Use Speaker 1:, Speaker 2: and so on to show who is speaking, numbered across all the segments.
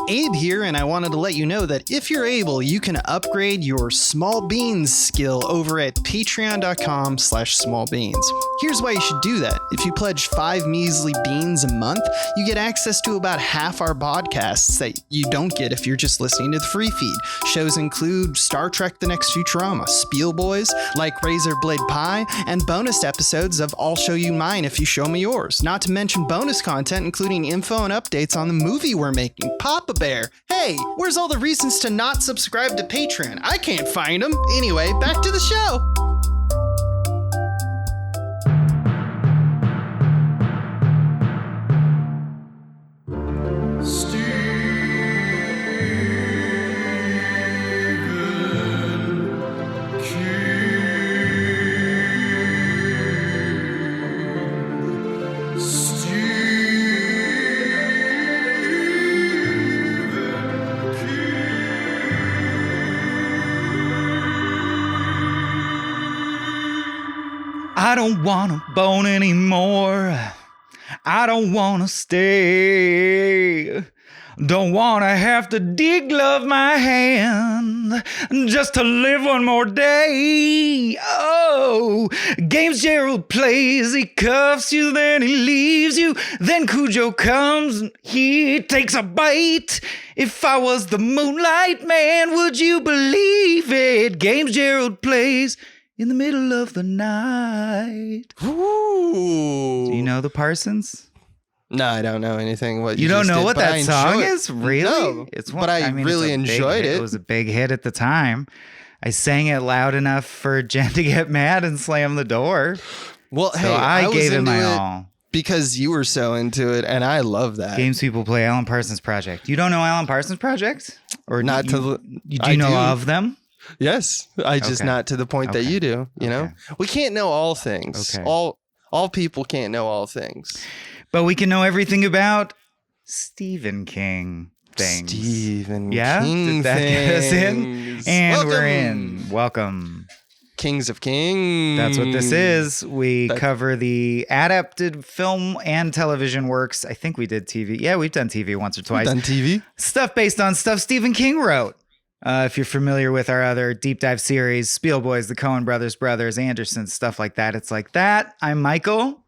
Speaker 1: Abe here, and I wanted to let you know that if you're able, you can upgrade your small beans skill over at patreon.com/smallbeans. Here's why you should do that. If you pledge 5 measly beans a month, you get access to about half our podcasts that you don't get if you're just listening to the free feed. Shows include Star Trek The Next Futurama, Spiel Boys, Like Razor Blade Pie, and bonus episodes of I'll Show You Mine If You Show Me Yours. Not to mention bonus content including info and updates on the movie we're making, Papa Bear. Hey, where's all the reasons to not subscribe to Patreon? I can't find them. Anyway, back to the show.
Speaker 2: I don't wanna bone anymore. I don't wanna stay. Don't wanna have to dig love my hand just to live one more day. Oh, games Gerald plays, he cuffs you, then he leaves you. Then Cujo comes and he takes a bite. If I was the Moonlight Man, would you believe it? Games Gerald plays in the middle of the night.
Speaker 1: Ooh.
Speaker 2: Do you know the Parsons?
Speaker 1: No, I don't know anything. What
Speaker 2: you don't know
Speaker 1: did,
Speaker 2: what that song is? Really?
Speaker 1: No,
Speaker 2: It's
Speaker 1: one, but I really enjoyed it.
Speaker 2: It was a big hit at the time. I sang it loud enough for Jen to get mad and slam the door.
Speaker 1: Well,
Speaker 2: so
Speaker 1: hey,
Speaker 2: I gave it my
Speaker 1: it
Speaker 2: all.
Speaker 1: Because you were so into it, and I love that.
Speaker 2: Games people play Alan Parsons Project. You don't know Alan Parsons Project? Or
Speaker 1: not
Speaker 2: do you know of them?
Speaker 1: Yes, I just not to the point that you do. You know, we can't know all things.
Speaker 2: Okay.
Speaker 1: All people can't know all things,
Speaker 2: but we can know everything about Stephen King things.
Speaker 1: Stephen King
Speaker 2: Did that get us in? And we're in. Welcome.
Speaker 1: Kings of Kings.
Speaker 2: That's what this is. We cover the adapted film and television works. I think we did TV. Yeah, we've done TV once or twice.
Speaker 1: We've done TV.
Speaker 2: Stuff based on stuff Stephen King wrote. If you're familiar with our other deep dive series, Spiel Boys, the Coen Brothers, Anderson, stuff like that. It's like that. I'm Michael.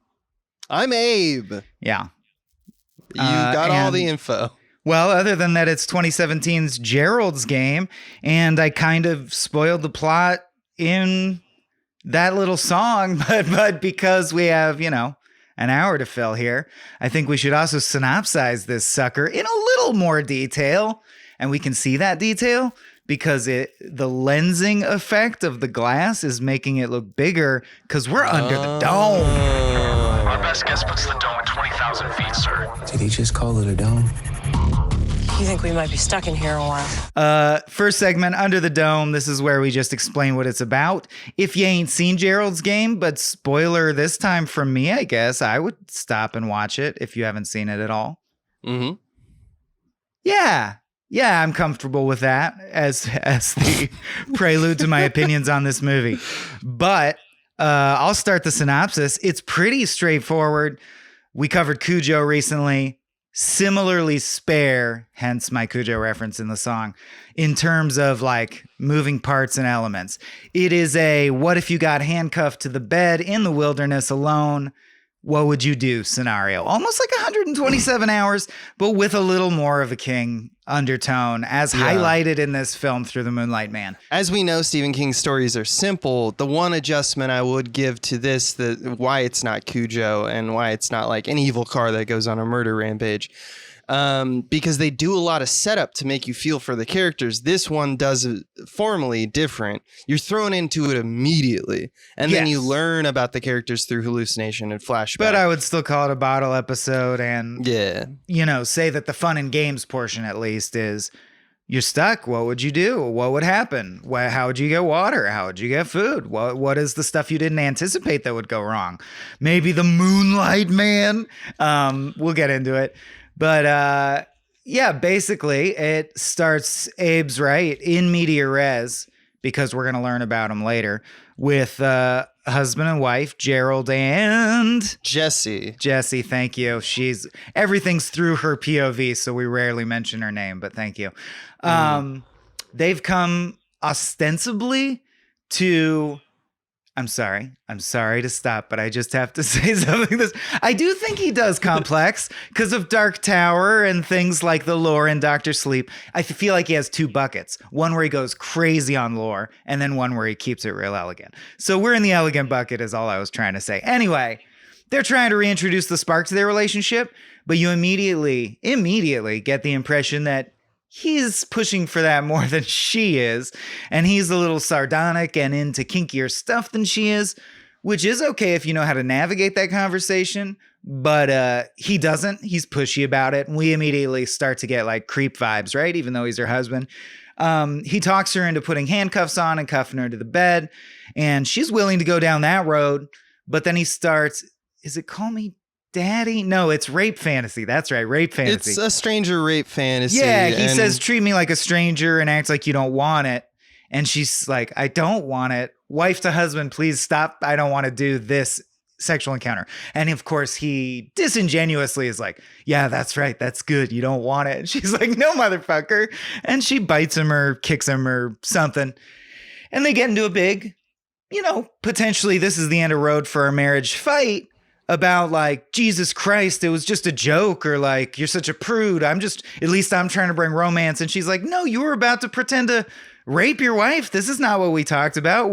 Speaker 1: I'm Abe.
Speaker 2: Yeah.
Speaker 1: You got all the info.
Speaker 2: Well, other than that, it's 2017's Gerald's Game, and I kind of spoiled the plot in that little song, but because we have, an hour to fill here, I think we should also synopsize this sucker in a little more detail. And we can see that detail because the lensing effect of the glass is making it look bigger because we're under the dome.
Speaker 3: Our best guess puts the dome at 20,000 feet, sir.
Speaker 4: Did he just call it a dome?
Speaker 5: You think we might be stuck in here a while?
Speaker 2: First segment, Under the Dome. This is where we just explain what it's about. If you ain't seen Gerald's Game, but spoiler this time from me, I guess, I would stop and watch it if you haven't seen it at all.
Speaker 1: Mm-hmm.
Speaker 2: Yeah, I'm comfortable with that as the prelude to my opinions on this movie. But I'll start the synopsis. It's pretty straightforward. We covered Cujo recently. Similarly spare, hence my Cujo reference in the song, in terms of like moving parts and elements. It is a what if you got handcuffed to the bed in the wilderness alone? What would you do scenario? Almost like 127 hours, but with a little more of a King undertone, as highlighted in this film through the Moonlight Man.
Speaker 1: As we know, Stephen King's stories are simple. The one adjustment I would give to this, why it's not Cujo and why it's not like an evil car that goes on a murder rampage, because they do a lot of setup to make you feel for the characters. This one does it formally different. You're thrown into it immediately, and then you learn about the characters through hallucination and flashback.
Speaker 2: But I would still call it a bottle episode, and say that the fun and games portion at least is you're stuck. What would you do? What would happen? How would you get water? How would you get food? What is the stuff you didn't anticipate that would go wrong? Maybe the Moonlight Man. We'll get into it. But basically it starts, Abe's right, in media res, because we're going to learn about him later, with husband and wife, Gerald and
Speaker 1: Jesse.
Speaker 2: Jesse, thank you. Everything's through her POV, so we rarely mention her name, but thank you. They've come ostensibly to... I'm sorry to stop, but I just have to say something. I do think he does complex because of Dark Tower and things like the lore in Dr. Sleep. I feel like he has two buckets. One where he goes crazy on lore, and then one where he keeps it real elegant. So we're in the elegant bucket is all I was trying to say. Anyway, they're trying to reintroduce the spark to their relationship, but you immediately get the impression that he's pushing for that more than she is, and he's a little sardonic and into kinkier stuff than she is, which is okay if you know how to navigate that conversation, but he doesn't. He's pushy about it, and we immediately start to get like creep vibes, right? Even though he's her husband. He talks her into putting handcuffs on and cuffing her to the bed, and she's willing to go down that road, but then he starts, is it Call Me Daddy? No, it's rape fantasy. That's right, rape fantasy.
Speaker 1: It's a stranger rape fantasy.
Speaker 2: Yeah, he says, treat me like a stranger and acts like you don't want it. And she's like, I don't want it. Wife to husband, please stop. I don't want to do this sexual encounter. And of course, he disingenuously is like, yeah, that's right. That's good. You don't want it. And she's like, no, motherfucker. And she bites him or kicks him or something. And they get into a big, potentially this is the end of road for our marriage fight. About like, Jesus Christ, it was just a joke, or like, you're such a prude. At least I'm trying to bring romance. And she's like, no, you were about to pretend to rape your wife. This is not what we talked about.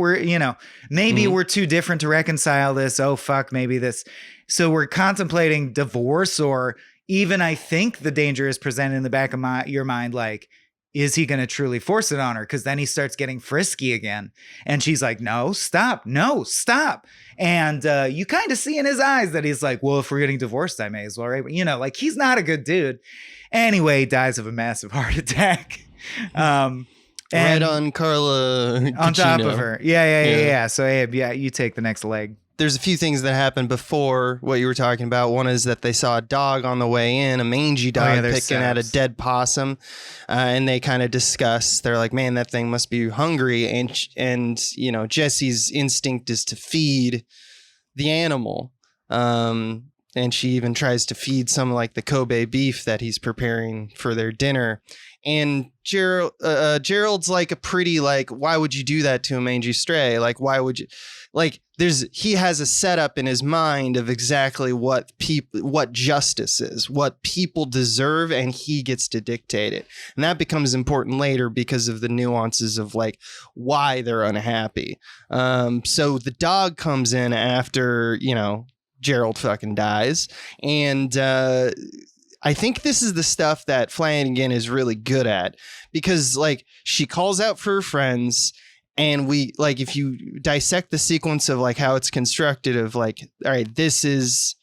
Speaker 2: Maybe we're too different to reconcile this. Oh, fuck, maybe this. So we're contemplating divorce, or even I think the danger is presented in the back of your mind, like, is he going to truly force it on her? Because then he starts getting frisky again. And she's like, no, stop. And you kind of see in his eyes that he's like, well, if we're getting divorced, I may as well, right? Like he's not a good dude. Anyway, he dies of a massive heart attack. And
Speaker 1: right on Carla
Speaker 2: on
Speaker 1: Gugino.
Speaker 2: top of her. Yeah. So Abe, you take the next leg.
Speaker 1: There's a few things that happened before what you were talking about. One is that they saw a dog on the way in, a mangy dog picking at a dead possum, and they kind of discuss. They're like, "Man, that thing must be hungry." And Jesse's instinct is to feed the animal, and she even tries to feed some like the Kobe beef that he's preparing for their dinner. And Gerald's like a pretty like, why would you do that to a mangy stray? Like, why would you? Like, he has a setup in his mind of exactly what justice is, what people deserve, and he gets to dictate it. And that becomes important later because of the nuances of like why they're unhappy. So the dog comes in after, Gerald fucking dies. And I think this is the stuff that Flanagan is really good at, because like she calls out for her friends. And we like, if you dissect the sequence of like how it's constructed of like, all right, this is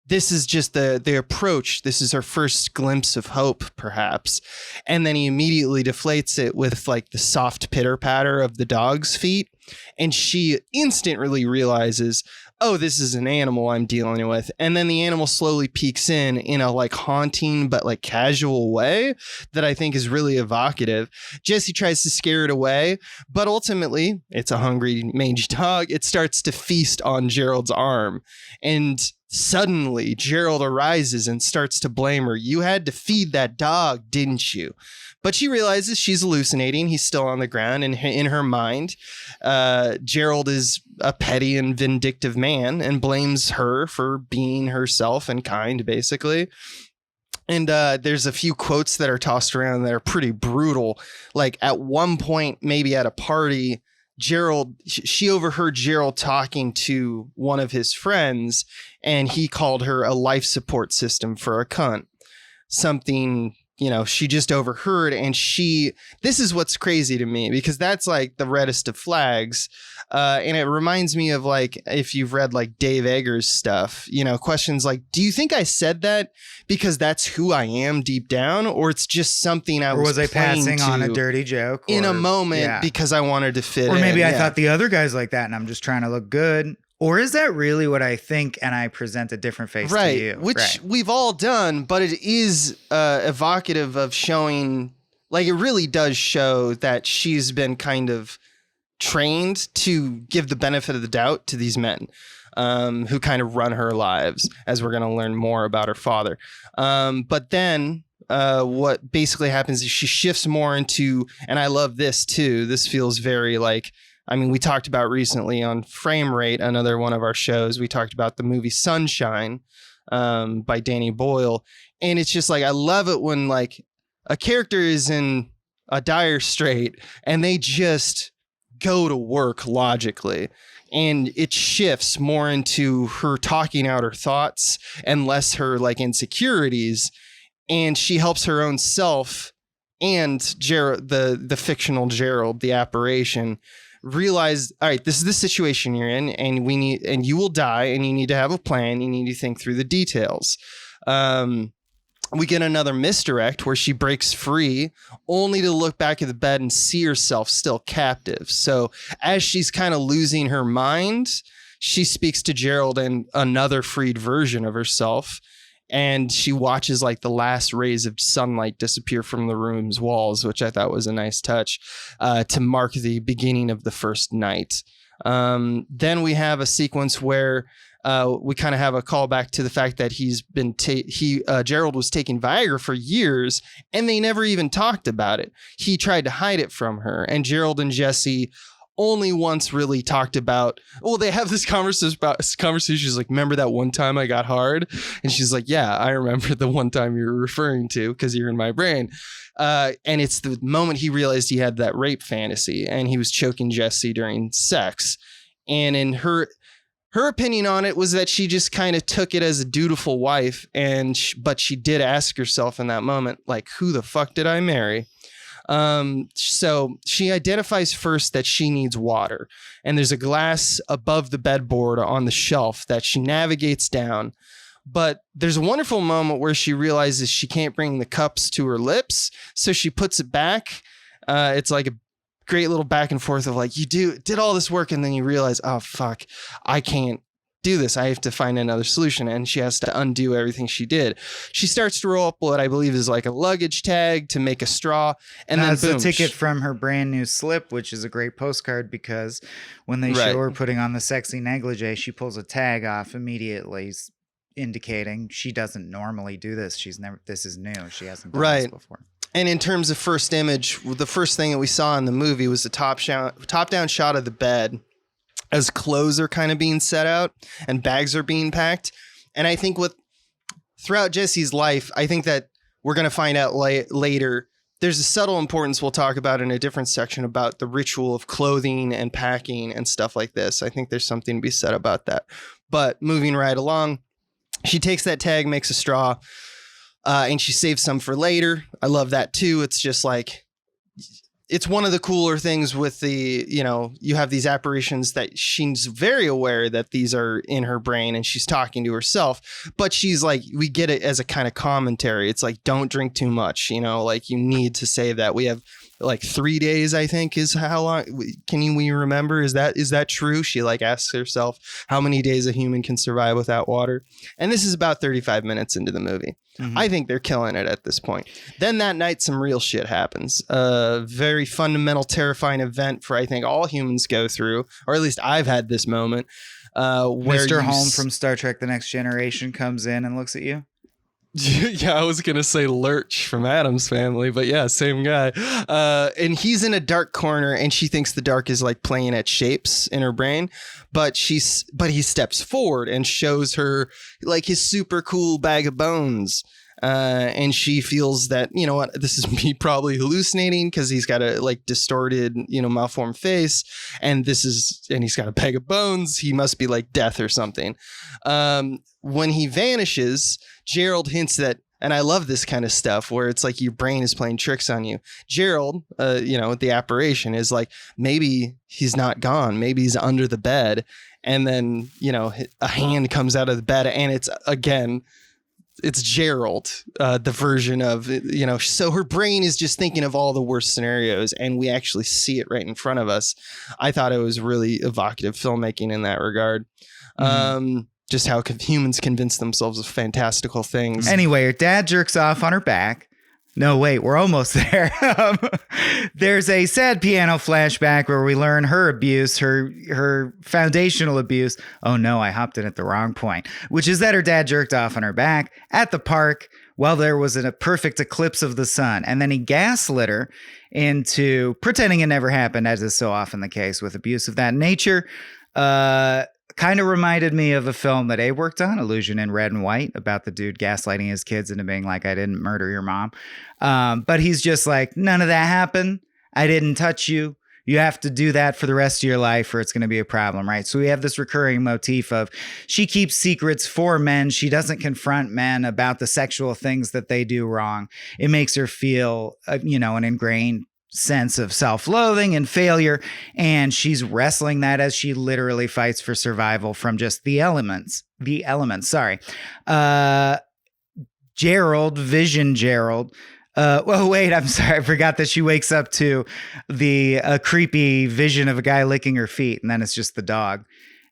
Speaker 1: just the approach. This is our first glimpse of hope, perhaps. And then he immediately deflates it with like the soft pitter patter of the dog's feet. And she instantly realizes, oh, this is an animal I'm dealing with. And then the animal slowly peeks in a like haunting but like casual way that I think is really evocative. Jesse tries to scare it away, but ultimately it's a hungry mangy dog. It starts to feast on Gerald's arm, and suddenly Gerald arises and starts to blame her. You had to feed that dog, didn't you? But she realizes she's hallucinating. He's still on the ground. And in her mind, Gerald is a petty and vindictive man and blames her for being herself and kind, basically. And there's a few quotes that are tossed around that are pretty brutal. Like at one point, maybe at a party, she overheard Gerald talking to one of his friends, and he called her a life support system for a cunt. Something, she just overheard. And this is what's crazy to me, because that's like the reddest of flags. And it reminds me of like, if you've read like Dave Eggers stuff, questions like, do you think I said that because that's who I am deep down, or it's just something I was
Speaker 2: passing on a dirty joke
Speaker 1: in a moment because I wanted to fit in?
Speaker 2: Or maybe I thought the other guy's like that and I'm just trying to look good. Or is that really what I think and I present a different face to you?
Speaker 1: Which we've all done, but it is evocative of showing, like it really does show that she's been kind of trained to give the benefit of the doubt to these men who kind of run her lives, as we're going to learn more about her father. But then what basically happens is she shifts more into, and I love this too, this feels very like, I mean, we talked about recently on Frame Rate, another one of our shows, we talked about the movie Sunshine by Danny Boyle. And it's just like, I love it when like a character is in a dire strait and they just go to work logically. And it shifts more into her talking out her thoughts and less her like insecurities. And she helps her own self and Gerald, the fictional Gerald, the apparition, realize, all right, this is the situation you're in, and you will die, and you need to have a plan. You need to think through the details. We get another misdirect where she breaks free only to look back at the bed and see herself still captive. So as she's kind of losing her mind, she speaks to Gerald and another freed version of herself. And she watches like the last rays of sunlight disappear from the room's walls, which I thought was a nice touch to mark the beginning of the first night. Then we have a sequence where we kind of have a callback to the fact that Gerald was taking Viagra for years and they never even talked about it. He tried to hide it from her, and Gerald and Jesse only once really talked about, well, they have this conversation. She's like, remember that one time I got hard? And she's like, yeah, I remember the one time you're referring to because you're in my brain. And it's the moment he realized he had that rape fantasy and he was choking Jesse during sex. And in her opinion on it was that she just kind of took it as a dutiful wife. But she did ask herself in that moment, like, who the fuck did I marry? So she identifies first that she needs water, and there's a glass above the bedboard on the shelf that she navigates down. But there's a wonderful moment where she realizes she can't bring the cups to her lips, so she puts it back. It's like a great little back and forth of like, you did all this work, and then you realize, oh fuck, I can't do this. I have to find another solution, and she has to undo everything she did. She starts to roll up what I believe is like a luggage tag to make a straw, and then boom,
Speaker 2: a ticket from her brand new slip, which is a great postcard because when they show her putting on the sexy negligee, she pulls a tag off immediately, indicating she doesn't normally do this. This is new. She hasn't done this before.
Speaker 1: And in terms of first image, the first thing that we saw in the movie was the top-down shot of the bed as clothes are kind of being set out and bags are being packed. And I think throughout Jesse's life, I think that we're going to find out later, there's a subtle importance we'll talk about in a different section about the ritual of clothing and packing and stuff like this. I think there's something to be said about that. But moving right along, she takes that tag, makes a straw, and she saves some for later. I love that too. It's just like, it's one of the cooler things with you have these apparitions that she's very aware that these are in her brain and she's talking to herself, but she's like, we get it as a kind of commentary. It's like, don't drink too much, like you need to save that. We have like 3 days, I think is how long. We remember? Is that true? She like asks herself how many days a human can survive without water. And this is about 35 minutes into the movie. Mm-hmm. I think they're killing it at this point. Then that night, some real shit happens. A very fundamental, terrifying event for, I think, all humans go through, or at least I've had this moment. Where
Speaker 2: Mr. Holm from Star Trek The Next Generation comes in and looks at you.
Speaker 1: Yeah, I was going to say Lurch from Addams Family, but yeah, same guy. And he's in a dark corner and she thinks the dark is like playing at shapes in her brain, but he steps forward and shows her like his super cool bag of bones. And she feels that, you know what, this is me probably hallucinating because he's got a like distorted, malformed face. And he's got a bag of bones. He must be like death or something. When he vanishes, Gerald hints that, and I love this kind of stuff where it's like your brain is playing tricks on you. Gerald, the apparition is like, maybe he's not gone. Maybe he's under the bed. And then, a hand comes out of the bed and it's Gerald, the version of, so her brain is just thinking of all the worst scenarios and we actually see it right in front of us. I thought it was really evocative filmmaking in that regard. Mm-hmm. Just how humans convince themselves of fantastical things.
Speaker 2: Anyway, her dad jerks off on her back. No, wait, we're almost there. There's a sad piano flashback where we learn her abuse, her foundational abuse. Oh no, I hopped in at the wrong point, which is that her dad jerked off on her back at the park while there was a perfect eclipse of the sun. And then he gaslit her into pretending it never happened, as is so often the case with abuse of that nature. Kind of reminded me of a film that Abe worked on, Illusion in Red and White, about the dude gaslighting his kids into being like, I didn't murder your mom. But he's just like, none of that happened. I didn't touch you. You have to do that for the rest of your life or it's going to be a problem, right? So we have this recurring motif of she keeps secrets for men. She doesn't confront men about the sexual things that they do wrong. It makes her feel, an ingrained sense of self-loathing and failure, and she's wrestling that as she literally fights for survival from just the elements. Gerald, Vision Gerald. Wait, I'm sorry. I forgot that she wakes up to a creepy vision of a guy licking her feet, and then it's just the dog.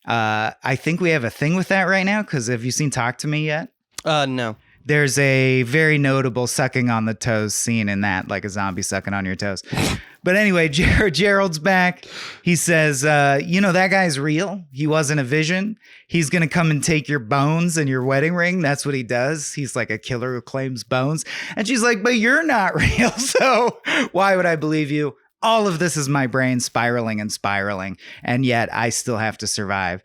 Speaker 2: I think we have a thing with that right now, because have you seen Talk to Me yet?
Speaker 1: No.
Speaker 2: There's a very notable sucking on the toes scene in that, like a zombie sucking on your toes. But anyway, Gerald's back. He says, that guy's real. He wasn't a vision. He's going to come and take your bones and your wedding ring. That's what he does. He's like a killer who claims bones. And she's like, but you're not real. So why would I believe you? All of this is my brain spiraling. And yet I still have to survive.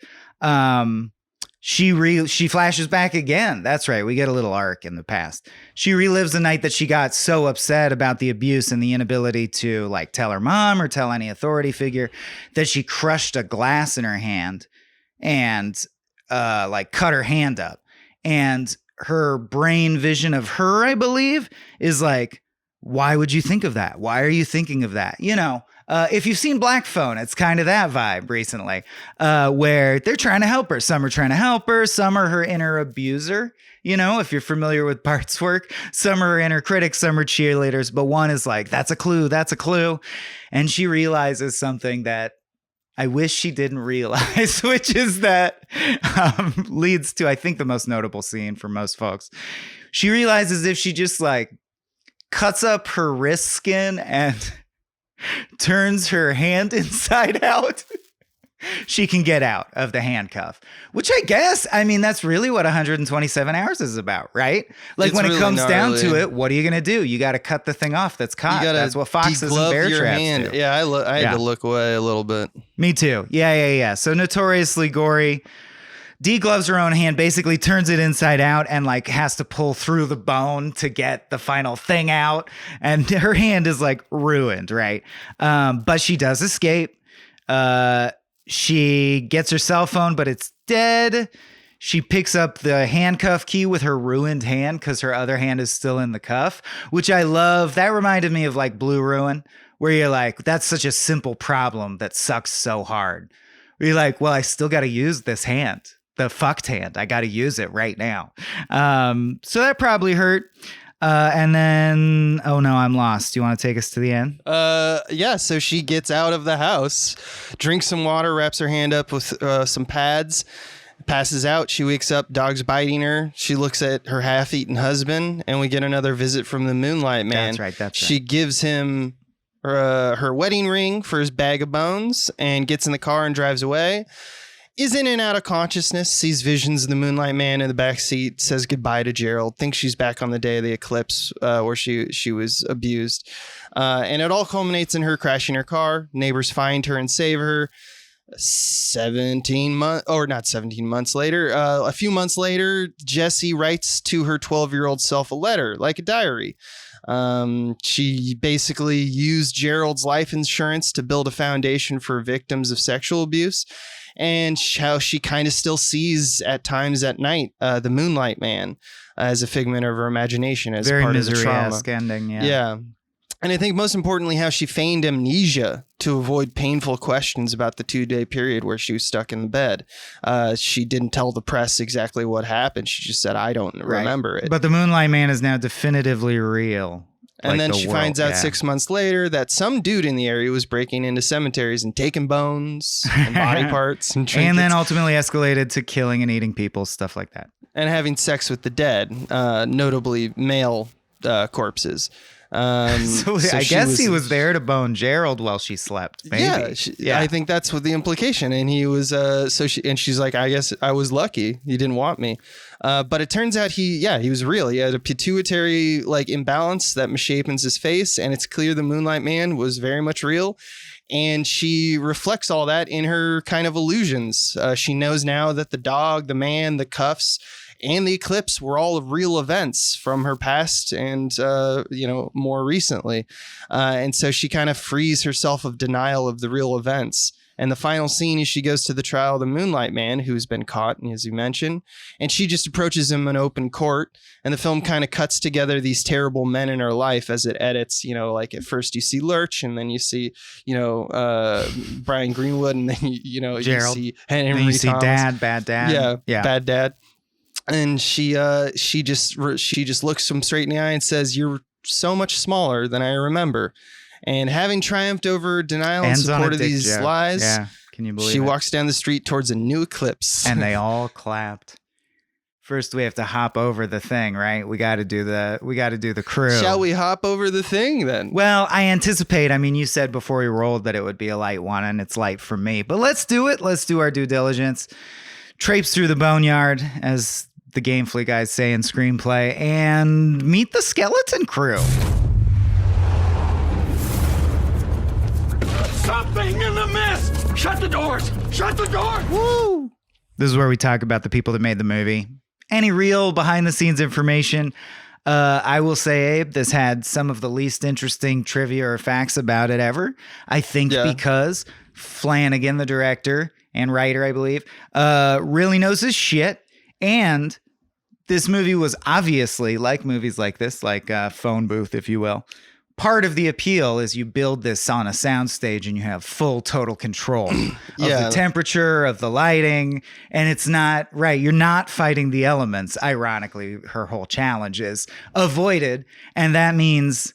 Speaker 2: She flashes back again. That's right. We get a little arc in the past. She relives the night that she got so upset about the abuse and the inability to tell her mom or tell any authority figure that she crushed a glass in her hand and cut her hand up. And her brain vision of her, I believe, is like, why would you think of that? Why are you thinking of that? If you've seen Black Phone, it's kind of that vibe recently, where they're trying to help her. Some are trying to help her. Some are her inner abuser. If you're familiar with Bart's work, some are her inner critics, some are cheerleaders, but one is like, that's a clue. And she realizes something that I wish she didn't realize, which is that leads to, I think, the most notable scene for most folks. She realizes if she just cuts up her wrist skin and turns her hand inside out, she can get out of the handcuff, which I guess, that's really what 127 hours is about, right? Like, when it comes down to it, what are you going to do? You got to cut the thing off that's caught. That's what foxes and bear traps do.
Speaker 1: Yeah, I had to look away a little bit.
Speaker 2: Me too. Yeah. So notoriously gory. Degloves her own hand, basically turns it inside out and has to pull through the bone to get the final thing out. And her hand is ruined, right? But she does escape. She gets her cell phone, but it's dead. She picks up the handcuff key with her ruined hand because her other hand is still in the cuff, which I love. That reminded me of Blue Ruin, where you're like, that's such a simple problem that sucks so hard. Where you're like, well, I still got to use this hand. The fucked hand. I got to use it right now. So that probably hurt. And then, oh no, I'm lost. Do you want to take us to the end?
Speaker 1: Yeah. So she gets out of the house, drinks some water, wraps her hand up with some pads, passes out. She wakes up, dog's biting her. She looks at her half-eaten husband, and we get another visit from the Moonlight Man.
Speaker 2: That's right.
Speaker 1: She gives him her wedding ring for his bag of bones and gets in the car and drives away. Is in and out of consciousness, sees visions of the Moonlight Man in the back seat, says goodbye to Gerald, thinks she's back on the day of the eclipse where she was abused. And it all culminates in her crashing her car. Neighbors find her and save her. 17 months, or not 17 months later, a few months later, Jessie writes to her 12-year-old self a letter, like a diary. She basically used Gerald's life insurance to build a foundation for victims of sexual abuse. And how she kind of still sees at times at night the Moonlight Man as a figment of her imagination, as
Speaker 2: very
Speaker 1: part of the trauma.
Speaker 2: Misery-esque ending,
Speaker 1: yeah. And I think most importantly, how she feigned amnesia to avoid painful questions about the 2-day period where she was stuck in the bed. She didn't tell the press exactly what happened. She just said, I don't remember it.
Speaker 2: But the Moonlight Man is now definitively real.
Speaker 1: And then she finds out 6 months later that some dude in the area was breaking into cemeteries and taking bones and body parts and trinkets.
Speaker 2: And then ultimately escalated to killing and eating people, stuff like that.
Speaker 1: And having sex with the dead, notably male corpses.
Speaker 2: So I guess he was there to bone Gerald while she slept. Maybe.
Speaker 1: Yeah, I think that's what the implication. And he was she's like, I guess I was lucky he didn't want me. But it turns out he was real. He had a pituitary like imbalance that missapens his face, and it's clear the Moonlight Man was very much real. And she reflects all that in her kind of illusions. She knows now that the dog, the man, the cuffs, and the eclipse were all real events from her past and, more recently. And so she kind of frees herself of denial of the real events. And the final scene is she goes to the trial of the Moonlight Man, who's been caught, as you mentioned, and she just approaches him in open court. And the film kind of cuts together these terrible men in her life as it edits, like at first you see Lurch, and then you see, Brian Greenwood, and then,
Speaker 2: Gerald.
Speaker 1: you see Henry
Speaker 2: then you see
Speaker 1: Thomas.
Speaker 2: bad dad.
Speaker 1: Yeah, bad dad. And she just looks him straight in the eye and says, "You're so much smaller than I remember." And having triumphed over denial and support of these lies,
Speaker 2: can you believe
Speaker 1: she
Speaker 2: it?
Speaker 1: walks down the street towards a new eclipse.
Speaker 2: And they all clapped. First, we have to hop over the thing, right? We got to do the crew.
Speaker 1: Shall we hop over the thing then?
Speaker 2: Well, I anticipate. I mean, you said before we rolled that it would be a light one, and it's light for me. But let's do it. Let's do our due diligence. Traipse through the boneyard, as the Gamefully guys say in screenplay, and meet the skeleton crew.
Speaker 4: Something in the mist! Shut the doors! Shut the doors!
Speaker 2: Woo! This is where we talk about the people that made the movie. Any real behind-the-scenes information. I will say, Abe, this had some of the least interesting trivia or facts about it ever. I think because Flanagan, the director and writer, I believe, really knows his shit. And this movie was obviously, like movies like this, like Phone Booth, if you will, part of the appeal is you build this on a soundstage and you have full total control of the temperature, of the lighting. And it's not right. You're not fighting the elements. Ironically, her whole challenge is avoided. And that means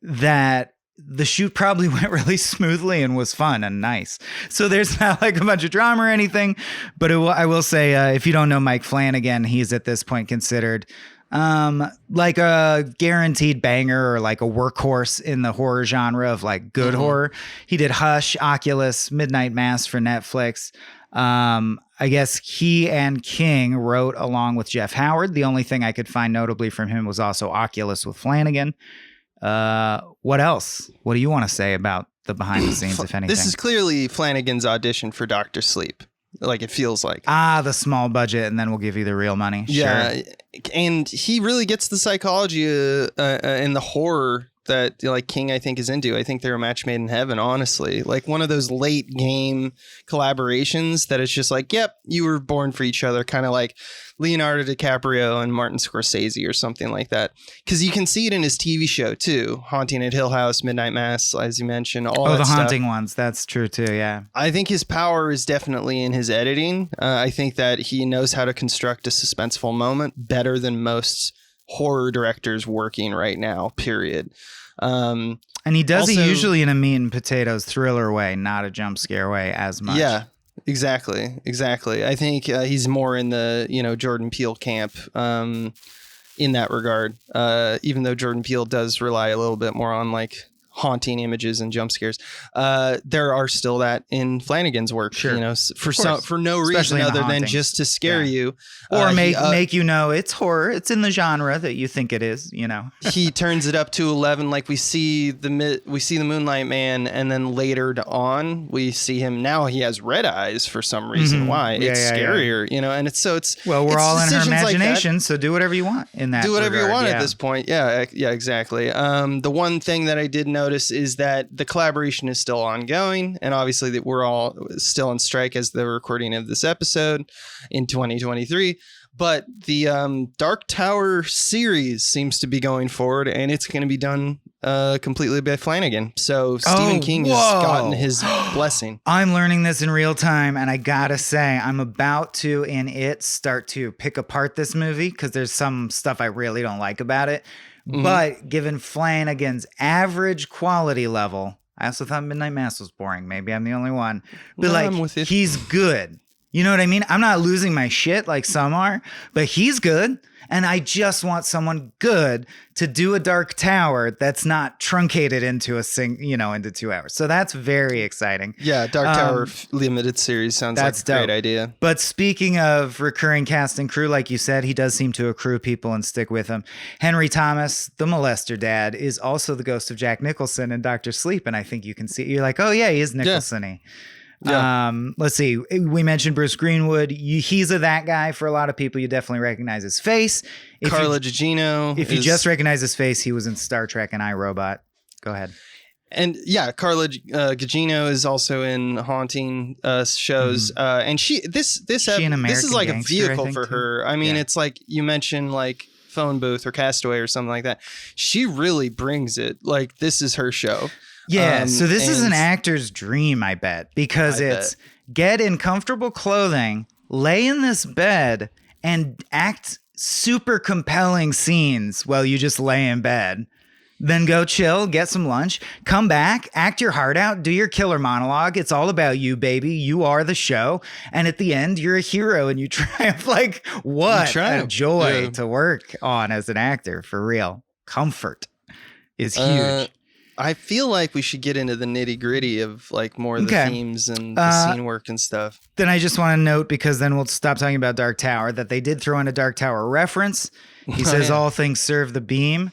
Speaker 2: that the shoot probably went really smoothly and was fun and nice. So there's not like a bunch of drama or anything. But I will say, if you don't know Mike Flanagan, he's at this point considered like a guaranteed banger or like a workhorse in the horror genre of like good horror. He did Hush, Oculus, Midnight Mass for Netflix. I guess he and King wrote along with Jeff Howard. The only thing I could find notably from him was also Oculus with Flanagan. What else? What do you want to say about the behind the scenes, if anything?
Speaker 1: This is clearly Flanagan's audition for Dr. Sleep. Like it feels like.
Speaker 2: The small budget, and then we'll give you the real money.
Speaker 1: Yeah,
Speaker 2: sure.
Speaker 1: And he really gets the psychology and the horror that like King I think is into. I think they're a match made in heaven, honestly. Like one of those late game collaborations that it's just like, yep, you were born for each other, kind of like Leonardo DiCaprio and Martin Scorsese or something like that. Because you can see it in his TV show too, Haunting at Hill House, Midnight Mass, as you mentioned. All that
Speaker 2: the
Speaker 1: stuff.
Speaker 2: haunting ones. That's true too. Yeah.
Speaker 1: I think his power is definitely in his editing. I think that he knows how to construct a suspenseful moment better than most horror directors working right now, period.
Speaker 2: And he does it usually in a meat and potatoes thriller way, not a jump scare way as much.
Speaker 1: Yeah, exactly. I think he's more in the, Jordan Peele camp in that regard, even though Jordan Peele does rely a little bit more on like haunting images and jump scares. There are still that in Flanagan's work, for no reason other than just to scare you
Speaker 2: or make you know it's horror. It's in the genre that you think it is.
Speaker 1: He turns it up to 11. Like we see the Moonlight Man, and then later on we see him. Now he has red eyes for some reason. Why? It's scarier, and it's
Speaker 2: we're all in her imagination, so do whatever you want in that.
Speaker 1: Do whatever
Speaker 2: regard.
Speaker 1: you want at this point. Yeah, exactly. The one thing that I did notice is that the collaboration is still ongoing, and obviously that we're all still on strike as the recording of this episode in 2023. But the Dark Tower series seems to be going forward, and it's going to be done completely by Flanagan. So Stephen King has gotten his blessing.
Speaker 2: I'm learning this in real time, and I gotta say, I'm about to, in it, start to pick apart this movie because there's some stuff I really don't like about it. But given Flanagan's average quality level, I also thought Midnight Mass was boring. Maybe I'm the only one. But he's good. You know what I mean? I'm not losing my shit like some are, but he's good. And I just want someone good to do a Dark Tower that's not truncated into into 2 hours. So that's very exciting.
Speaker 1: Yeah, Dark Tower limited series sounds like a great idea.
Speaker 2: But speaking of recurring cast and crew, like you said, he does seem to accrue people and stick with them. Henry Thomas, the molester dad, is also the ghost of Jack Nicholson in Dr. Sleep. And I think you can see, you're like, oh yeah, he is Nicholson-y. Yeah. Let's see. We mentioned Bruce Greenwood. He's that guy for a lot of people. You definitely recognize his face.
Speaker 1: Carla Gugino.
Speaker 2: If you just recognize his face, he was in Star Trek and iRobot. Go ahead.
Speaker 1: And yeah, Carla Gugino is also in Haunting shows. And this is like a vehicle for her. I mean, it's like you mentioned like Phone Booth or Castaway or something like that. She really brings it. Like this is her show.
Speaker 2: Yeah, so this is an actor's dream, I bet, because get in comfortable clothing, lay in this bed, and act super compelling scenes while you just lay in bed. Then go chill, get some lunch, come back, act your heart out, do your killer monologue. It's all about you, baby. You are the show. And at the end, you're a hero and you triumph. Like, what a joy to work on as an actor, for real. Comfort is huge.
Speaker 1: I feel like we should get into the nitty gritty of like more of the themes and the scene work and stuff.
Speaker 2: Then I just want to note, because then we'll stop talking about Dark Tower, that they did throw in a Dark Tower reference. He says all things serve the beam.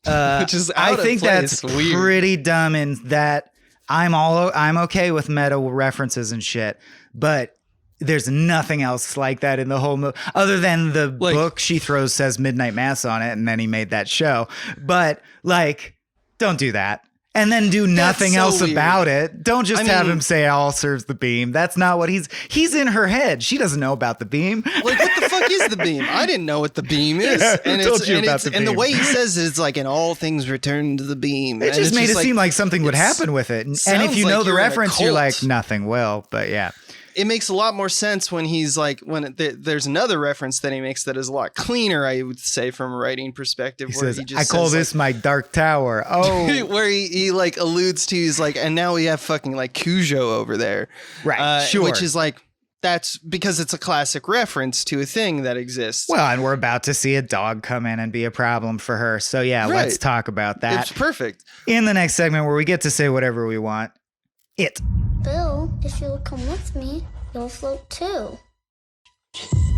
Speaker 1: Which is out
Speaker 2: I think
Speaker 1: of place.
Speaker 2: that's weird. Pretty dumb in that I'm okay with meta references and shit, but there's nothing else like that in the whole movie other than the book she throws says Midnight Mass on it, and then he made that show. But like, don't do that. And then do nothing else about it. Don't just have him say all serves the beam. That's not what he's in her head. She doesn't know about the beam.
Speaker 1: Like, what the fuck is the beam? I didn't know what the beam is. And the way he says it, it's like, and all things return to the beam.
Speaker 2: It just made it seem like something would happen with it. And if you know the reference, you're like, nothing will. But yeah.
Speaker 1: It makes a lot more sense when he's like, there's another reference that he makes that is a lot cleaner, I would say, from a writing perspective.
Speaker 2: He says, I call this my Dark Tower. Oh,
Speaker 1: where he like alludes to, he's like, and now we have fucking like Cujo over there.
Speaker 2: Right. Sure.
Speaker 1: Which is like, that's because it's a classic reference to a thing that exists.
Speaker 2: Well, and we're about to see a dog come in and be a problem for her. So yeah, let's talk about that.
Speaker 1: It's perfect.
Speaker 2: In the next segment where we get to say whatever we want.
Speaker 6: Bill, if you'll come with me, you'll float too.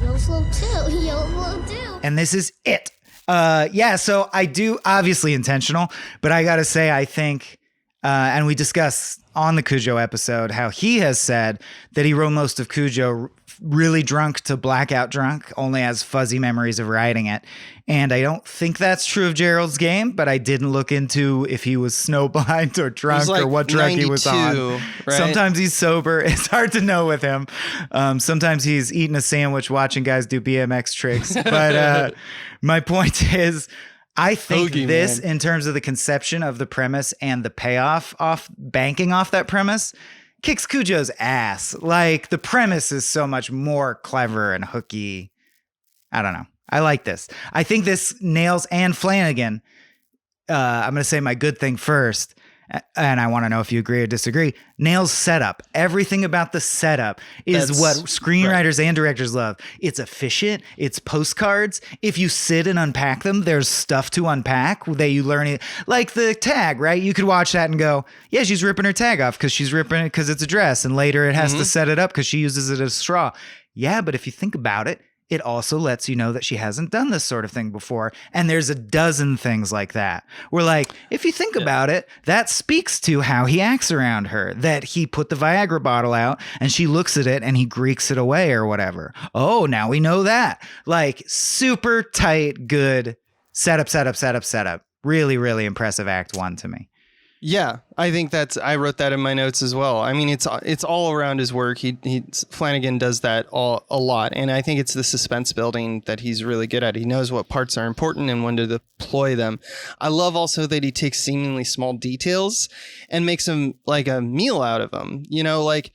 Speaker 6: You'll float too. You'll float too.
Speaker 2: And this is it. So I do, obviously intentional, but I got to say, I think, and we discussed on the Cujo episode how he has said that he wrote most of Cujo really drunk to blackout drunk, only has fuzzy memories of writing it. And I don't think that's true of Gerald's game, but I didn't look into if he was snowblind or drunk or what drug he was on.
Speaker 1: Right?
Speaker 2: Sometimes he's sober. It's hard to know with him. Sometimes he's eating a sandwich, watching guys do BMX tricks. But my point is, I think in terms of the conception of the premise and the payoff banking off that premise, kicks Cujo's ass. Like, the premise is so much more clever and hooky. I don't know. I like this. I think this nails and Flanagan. I'm going to say my good thing first, and I want to know if you agree or disagree. Nails setup. Everything about the setup is what screenwriters and directors love. It's efficient. It's postcards. If you sit and unpack them, there's stuff to unpack that you learn. Like the tag, right? You could watch that and go, yeah, she's ripping her tag off because she's ripping it because it's a dress. And later it has to set it up because she uses it as a straw. Yeah, but if you think about it, it also lets you know that she hasn't done this sort of thing before. And there's a dozen things like that. Where, like, if you think about it, that speaks to how he acts around her. That he put the Viagra bottle out and she looks at it and he greeks it away or whatever. Oh, now we know that. Like, super tight, good setup. Really, really impressive act one to me.
Speaker 1: Yeah, I think I wrote that in my notes as well. I mean, it's all around his work. Flanagan does that a lot. And I think it's the suspense building that he's really good at. He knows what parts are important and when to deploy them. I love also that he takes seemingly small details and makes them like a meal out of them, you know, like,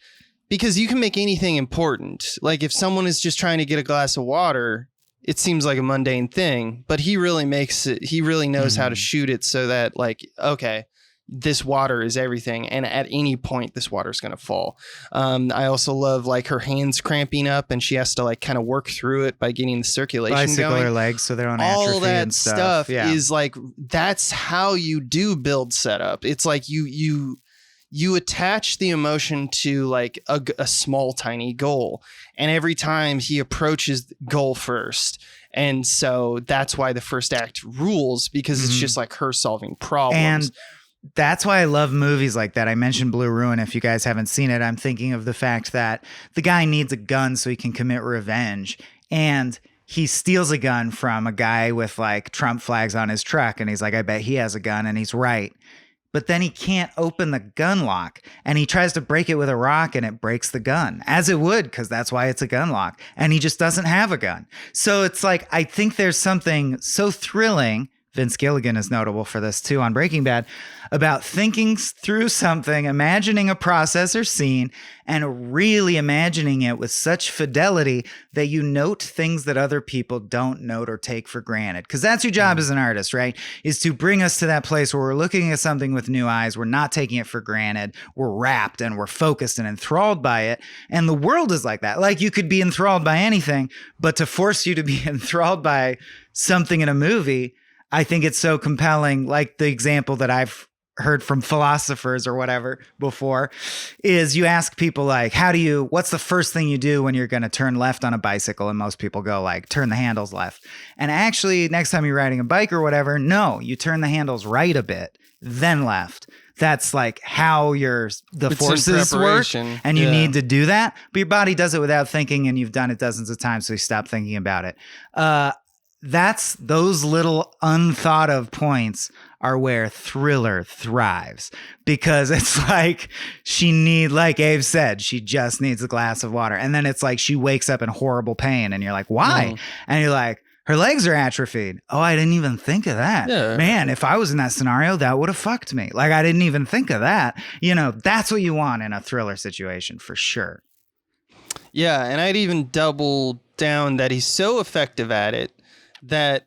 Speaker 1: because you can make anything important. Like if someone is just trying to get a glass of water, it seems like a mundane thing, but he really makes it, he really knows how to shoot it so that like, okay, this water is everything, and at any point this water is going to fall. I also love like her hands cramping up and she has to like kind of work through it by getting the circulation
Speaker 2: Bicycle
Speaker 1: going.
Speaker 2: her legs so they don't atrophy
Speaker 1: All that
Speaker 2: and
Speaker 1: stuff
Speaker 2: Yeah.
Speaker 1: is like, that's how you do build setup. It's like you attach the emotion to like a small tiny goal, and every time he approaches goal first. And so that's why the first act rules, because it's just like her solving problems.
Speaker 2: And that's why I love movies like that. I mentioned Blue Ruin. If you guys haven't seen it, I'm thinking of the fact that the guy needs a gun so he can commit revenge. And he steals a gun from a guy with like Trump flags on his truck. And he's like, I bet he has a gun. And he's right. But then he can't open the gun lock, and he tries to break it with a rock and it breaks the gun, as it would, because that's why it's a gun lock. And he just doesn't have a gun. So it's like, I think there's something so thrilling. Vince Gilligan is notable for this too on Breaking Bad, about thinking through something, imagining a process or scene, and really imagining it with such fidelity that you note things that other people don't note or take for granted. Because that's your job as an artist, right? Is to bring us to that place where we're looking at something with new eyes. We're not taking it for granted. We're rapt and we're focused and enthralled by it. And the world is like that. Like, you could be enthralled by anything, but to force you to be enthralled by something in a movie, I think it's so compelling. Like the example that I've heard from philosophers or whatever before is you ask people like, what's the first thing you do when you're going to turn left on a bicycle? And most people go like, turn the handles left. And actually, next time you're riding a bike or whatever, no, you turn the handles right a bit, then left. That's like how the forces work, and you need to do that. But your body does it without thinking, and you've done it dozens of times, so you stop thinking about it. That's those little unthought of points are where thriller thrives, because it's like like Abe said, she just needs a glass of water. And then it's like she wakes up in horrible pain and you're like, why? And you're like, her legs are atrophied. Oh, I didn't even think of that. Yeah. Man, if I was in that scenario, that would have fucked me. Like, I didn't even think of that. That's what you want in a thriller situation for sure.
Speaker 1: Yeah. And I'd even double down that he's so effective at it that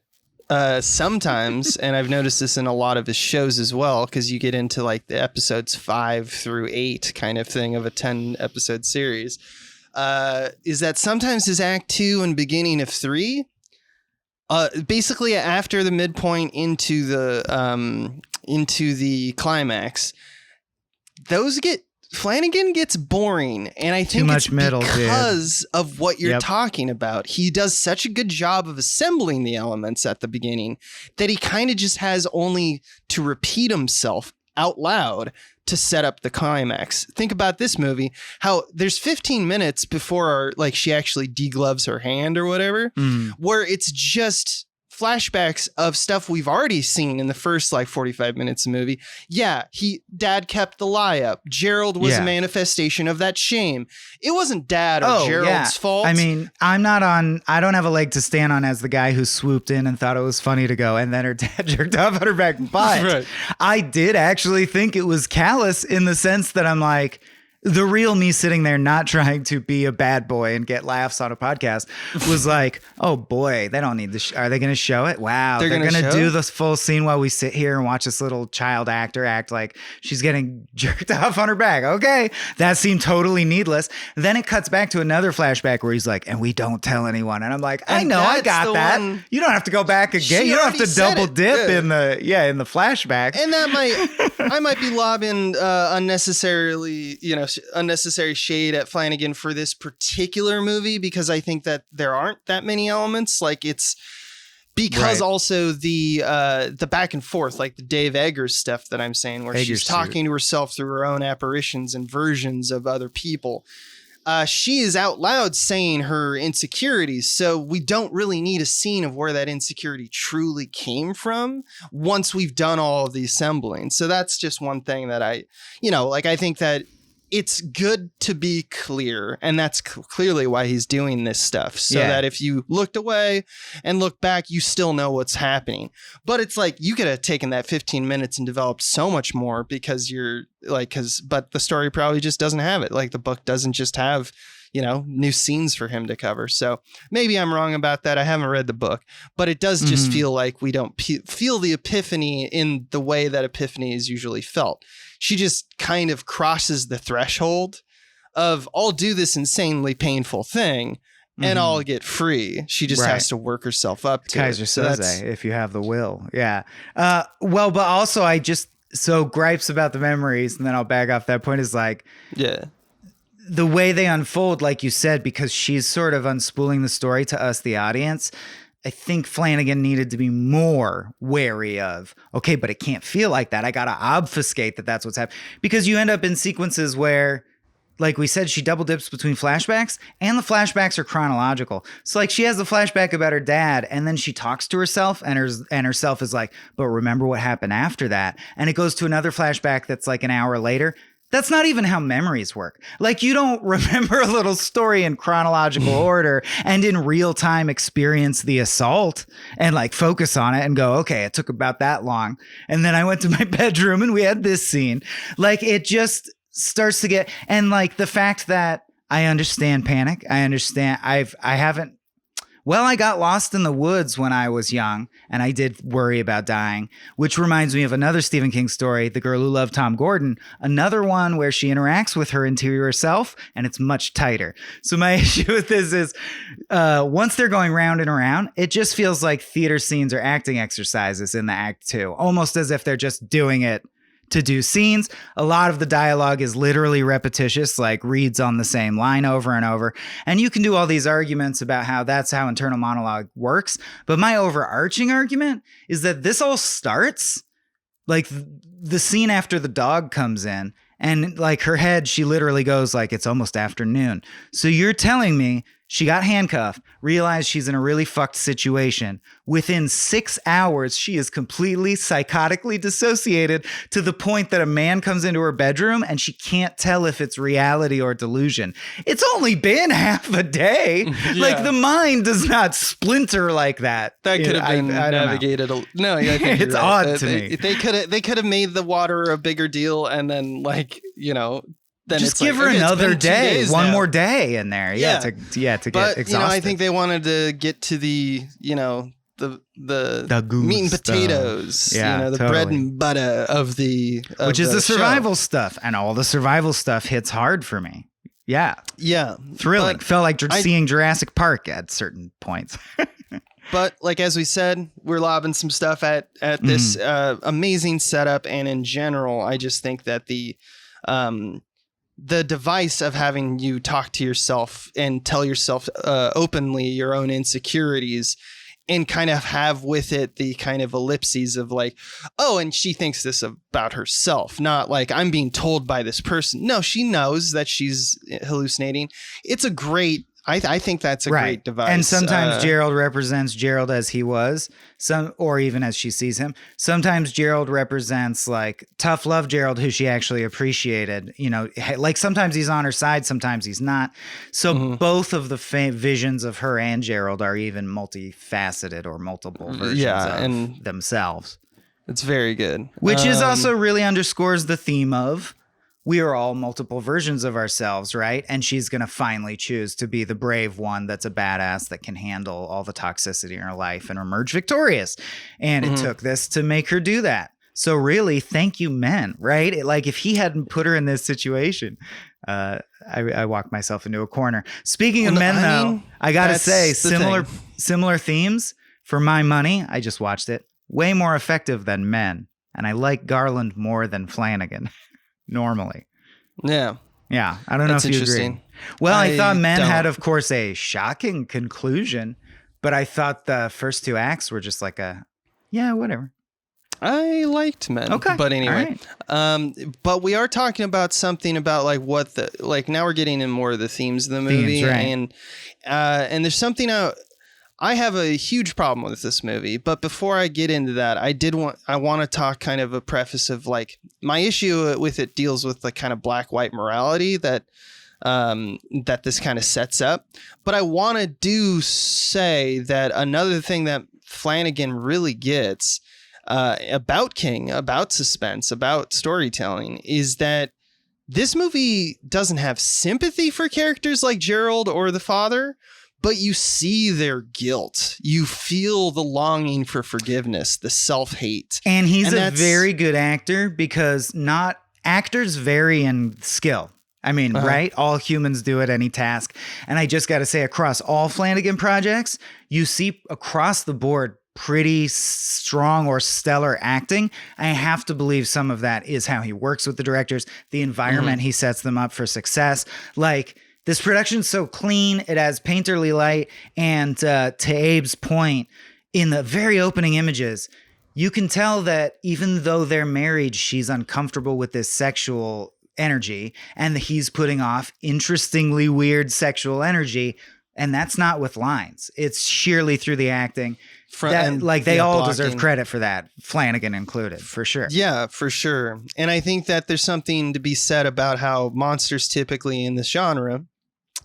Speaker 1: sometimes, and I've noticed this in a lot of his shows as well, because you get into like the episodes 5 through 8 kind of thing of a 10 episode series, is that sometimes his act 2 and beginning of 3, basically after the midpoint into the climax, Flanagan gets boring, and I think
Speaker 2: too much middle,
Speaker 1: because of what you're talking about. He does such a good job of assembling the elements at the beginning that he kind of just has only to repeat himself out loud to set up the climax. Think about this movie, how there's 15 minutes before she actually degloves her hand or whatever, where it's just flashbacks of stuff we've already seen in the first 45 minutes of the movie. Yeah, Dad kept the lie up. Gerald was a manifestation of that shame. It wasn't Dad or Gerald's fault.
Speaker 2: I mean, I don't have a leg to stand on as the guy who swooped in and thought it was funny to go, and then her dad jerked off on her back. But I did actually think it was callous in the sense that I'm like, the real me sitting there not trying to be a bad boy and get laughs on a podcast was like, oh boy, they don't need this. Are they going to show it? Wow. They're going to do this full scene while we sit here and watch this little child actor act like she's getting jerked off on her back. Okay. That seemed totally needless. Then it cuts back to another flashback where he's like, and we don't tell anyone. And I'm like, I know, I got that. You don't have to go back again. You don't have to double dip in the flashback.
Speaker 1: And I might be lobbing unnecessary shade at Flanagan for this particular movie, because I think that there aren't that many elements. It's because also the back and forth, like the Dave Eggers stuff that I'm saying, where she's talking to herself through her own apparitions and versions of other people. She is out loud saying her insecurities, so we don't really need a scene of where that insecurity truly came from once we've done all of the assembling. So that's just one thing that I think that it's good to be clear, and that's clearly why he's doing this stuff, so that if you looked away and look back, you still know what's happening. But it's like you could have taken that 15 minutes and developed so much more, because but the story probably just doesn't have it. Like, the book doesn't just have new scenes for him to cover. So maybe I'm wrong about that. I haven't read the book, but it does just feel like we don't feel the epiphany in the way that epiphany is usually felt. She just kind of crosses the threshold of I'll do this insanely painful thing and I'll get free. She just has to work herself up to
Speaker 2: Kaiser
Speaker 1: it. So
Speaker 2: Soze, if you have the will. Yeah. Well, but also so gripes about the memories, and then I'll back off that point, is like, the way they unfold, like you said, because she's sort of unspooling the story to us, the audience. I think Flanagan needed to be more wary of, okay, but it can't feel like that. I got to obfuscate that that's what's happening, because you end up in sequences where, like we said, she double dips between flashbacks, and the flashbacks are chronological. So like she has the flashback about her dad, and then she talks to herself, and herself is like, but remember what happened after that. And it goes to another flashback that's like an hour later. That's not even how memories work. Like, you don't remember a little story in chronological order and in real time experience the assault and like focus on it and go, okay, it took about that long. And then I went to my bedroom and we had this scene. Like, it just starts to get, and like the fact that I understand panic. I understand. I got lost in the woods when I was young, and I did worry about dying, which reminds me of another Stephen King story, The Girl Who Loved Tom Gordon, another one where she interacts with her interior self, and it's much tighter. So my issue with this is once they're going round and around, it just feels like theater scenes or acting exercises in the act two, almost as if they're just doing it to do scenes. A lot of the dialogue is literally repetitious, like reads on the same line over and over. And you can do all these arguments about how that's how internal monologue works. But my overarching argument is that this all starts like the scene after the dog comes in, and like her head, she literally goes like, it's almost afternoon. So you're telling me she got handcuffed, realized she's in a really fucked situation. Within 6 hours, she is completely psychotically dissociated to the point that a man comes into her bedroom and she can't tell if it's reality or delusion. It's only been half a day. Like, the mind does not splinter like that.
Speaker 1: That could have been navigated. No, I think
Speaker 2: it's odd to me.
Speaker 1: They could have made the water a bigger deal, and then then
Speaker 2: just give her another day, one more day in there. To get exhausted.
Speaker 1: I think they wanted to get to the
Speaker 2: goose,
Speaker 1: meat and potatoes, the bread and butter of
Speaker 2: which is the survival stuff, and all the survival stuff hits hard for me. Yeah, thrilling. Felt like seeing Jurassic Park at certain points.
Speaker 1: But like, as we said, we're lobbing some stuff at this amazing setup, and in general, I just think that the device of having you talk to yourself and tell yourself openly your own insecurities, and kind of have with it the kind of ellipses of like, oh, and she thinks this about herself, not like I'm being told by this person. No, she knows that she's hallucinating. It's a great, I think that's a great device.
Speaker 2: And sometimes Gerald represents Gerald as he was, or even as she sees him. Sometimes Gerald represents like tough love Gerald, who she actually appreciated. Like sometimes he's on her side, sometimes he's not. So both of the visions of her and Gerald are even multifaceted or multiple versions of themselves.
Speaker 1: It's very good.
Speaker 2: Which is also really underscores the theme of, we are all multiple versions of ourselves, right? And she's going to finally choose to be the brave one that's a badass that can handle all the toxicity in her life and emerge victorious. And it took this to make her do that. So really, thank you, men, right? Like, if he hadn't put her in this situation, I walked myself into a corner. Speaking of men, though, I got to say, similar themes. For my money, I just watched it. Way more effective than Men. And I like Garland more than Flanagan. Normally.
Speaker 1: Yeah.
Speaker 2: I don't know if you agree. Well, I thought Men had, of course, a shocking conclusion, but I thought the first two acts were just like whatever.
Speaker 1: I liked Men. Okay. But anyway, but we are talking about something about like now we're getting in more of the themes of the movie. Right. And there's something I have a huge problem with this movie, but before I get into that, I want to talk kind of a preface of like my issue with it deals with the kind of black-white morality that this kind of sets up. But I want to say that another thing that Flanagan really gets about King, about suspense, about storytelling is that this movie doesn't have sympathy for characters like Gerald or the father, but you see their guilt. You feel the longing for forgiveness, the self-hate.
Speaker 2: And he's a very good actor because actors vary in skill. I mean, right? All humans do it, any task. And I just got to say, across all Flanagan projects, you see across the board pretty strong or stellar acting. I have to believe some of that is how he works with the directors, the environment he sets them up for success. Like, this production's so clean, it has painterly light, and to Abe's point, in the very opening images, you can tell that even though they're married, she's uncomfortable with this sexual energy, and he's putting off interestingly weird sexual energy, and that's not with lines. It's sheerly through the acting. They all deserve credit for that, Flanagan included, for sure.
Speaker 1: Yeah, for sure. And I think that there's something to be said about how monsters typically in this genre,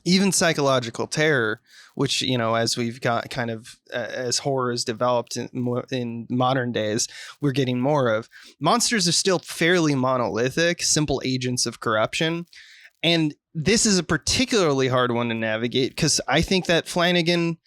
Speaker 1: even psychological terror, which, you know, as we've got kind of as horror has developed in modern days, we're getting more of. Monsters are still fairly monolithic, simple agents of corruption. And this is a particularly hard one to navigate because I think that Flanagan,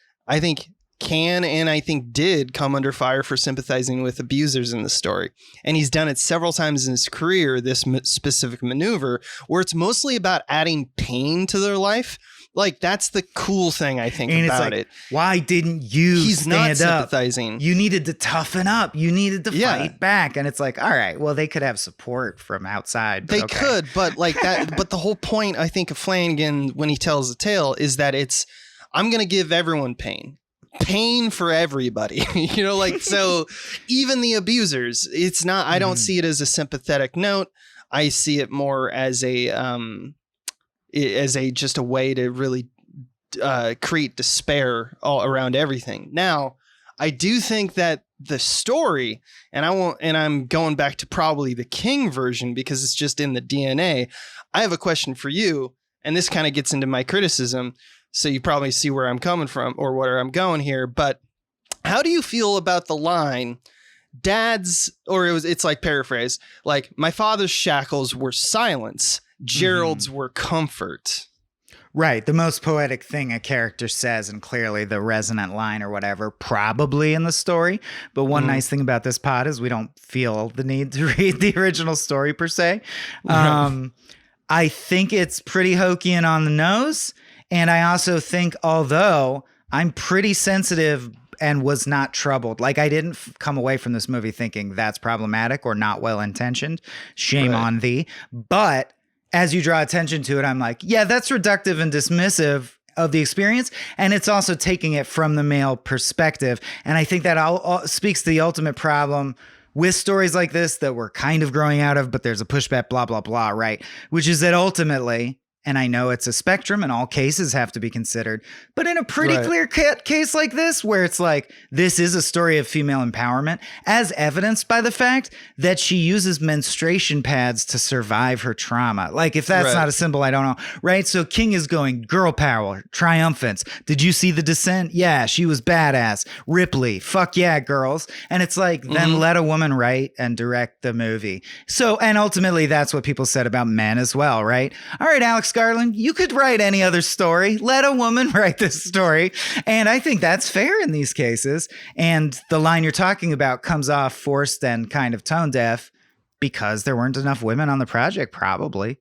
Speaker 1: can and I think did come under fire for sympathizing with abusers in the story. And he's done it several times in his career, this specific maneuver, where it's mostly about adding pain to their life. Like, that's the cool thing, I think, and about it.
Speaker 2: Why didn't you
Speaker 1: He's
Speaker 2: stand
Speaker 1: not
Speaker 2: up?
Speaker 1: Sympathizing.
Speaker 2: You needed to toughen up. You needed to fight back. And it's like, all right, well, they could have support from outside.
Speaker 1: They could, but like that. But the whole point, I think, of Flanagan when he tells the tale is that I'm going to give everyone pain for everybody, you know, like, so even the abusers, it's not, I don't see it as a sympathetic note. I see it more as just a way to really create despair all around everything. Now, I do think that the story, and I'm going back to probably the King version because it's just in the DNA. I have a question for you, and this kind of gets into my criticism. So you probably see where I'm coming from or where I'm going here. But how do you feel about the line, it's like paraphrase, like, my father's shackles were silence, Gerald's were comfort.
Speaker 2: Right. The most poetic thing a character says, and clearly the resonant line or whatever, probably in the story. But one nice thing about this pod is we don't feel the need to read the original story per se. I think it's pretty hokey and on the nose. And I also think, although I'm pretty sensitive and was not troubled, like, I didn't come away from this movie thinking that's problematic or not well-intentioned. Shame on thee. But as you draw attention to it, I'm like, yeah, that's reductive and dismissive of the experience. And it's also taking it from the male perspective. And I think that all speaks to the ultimate problem with stories like this that we're kind of growing out of, but there's a pushback, blah, blah, blah, right? Which is that ultimately, and I know it's a spectrum and all cases have to be considered, but in a pretty clear case like this, where it's like, this is a story of female empowerment, as evidenced by the fact that she uses menstruation pads to survive her trauma. Like, if that's not a symbol, I don't know. Right. So King is going girl power, triumphance. Did you see The Descent? Yeah, she was badass. Ripley. Fuck yeah, girls. And it's like, then let a woman write and direct the movie. So, and ultimately that's what people said about men as well. Right. All right, Alex Garland, you could write any other story. Let a woman write this story. And I think that's fair in these cases. And the line you're talking about comes off forced and kind of tone deaf because there weren't enough women on the project, probably.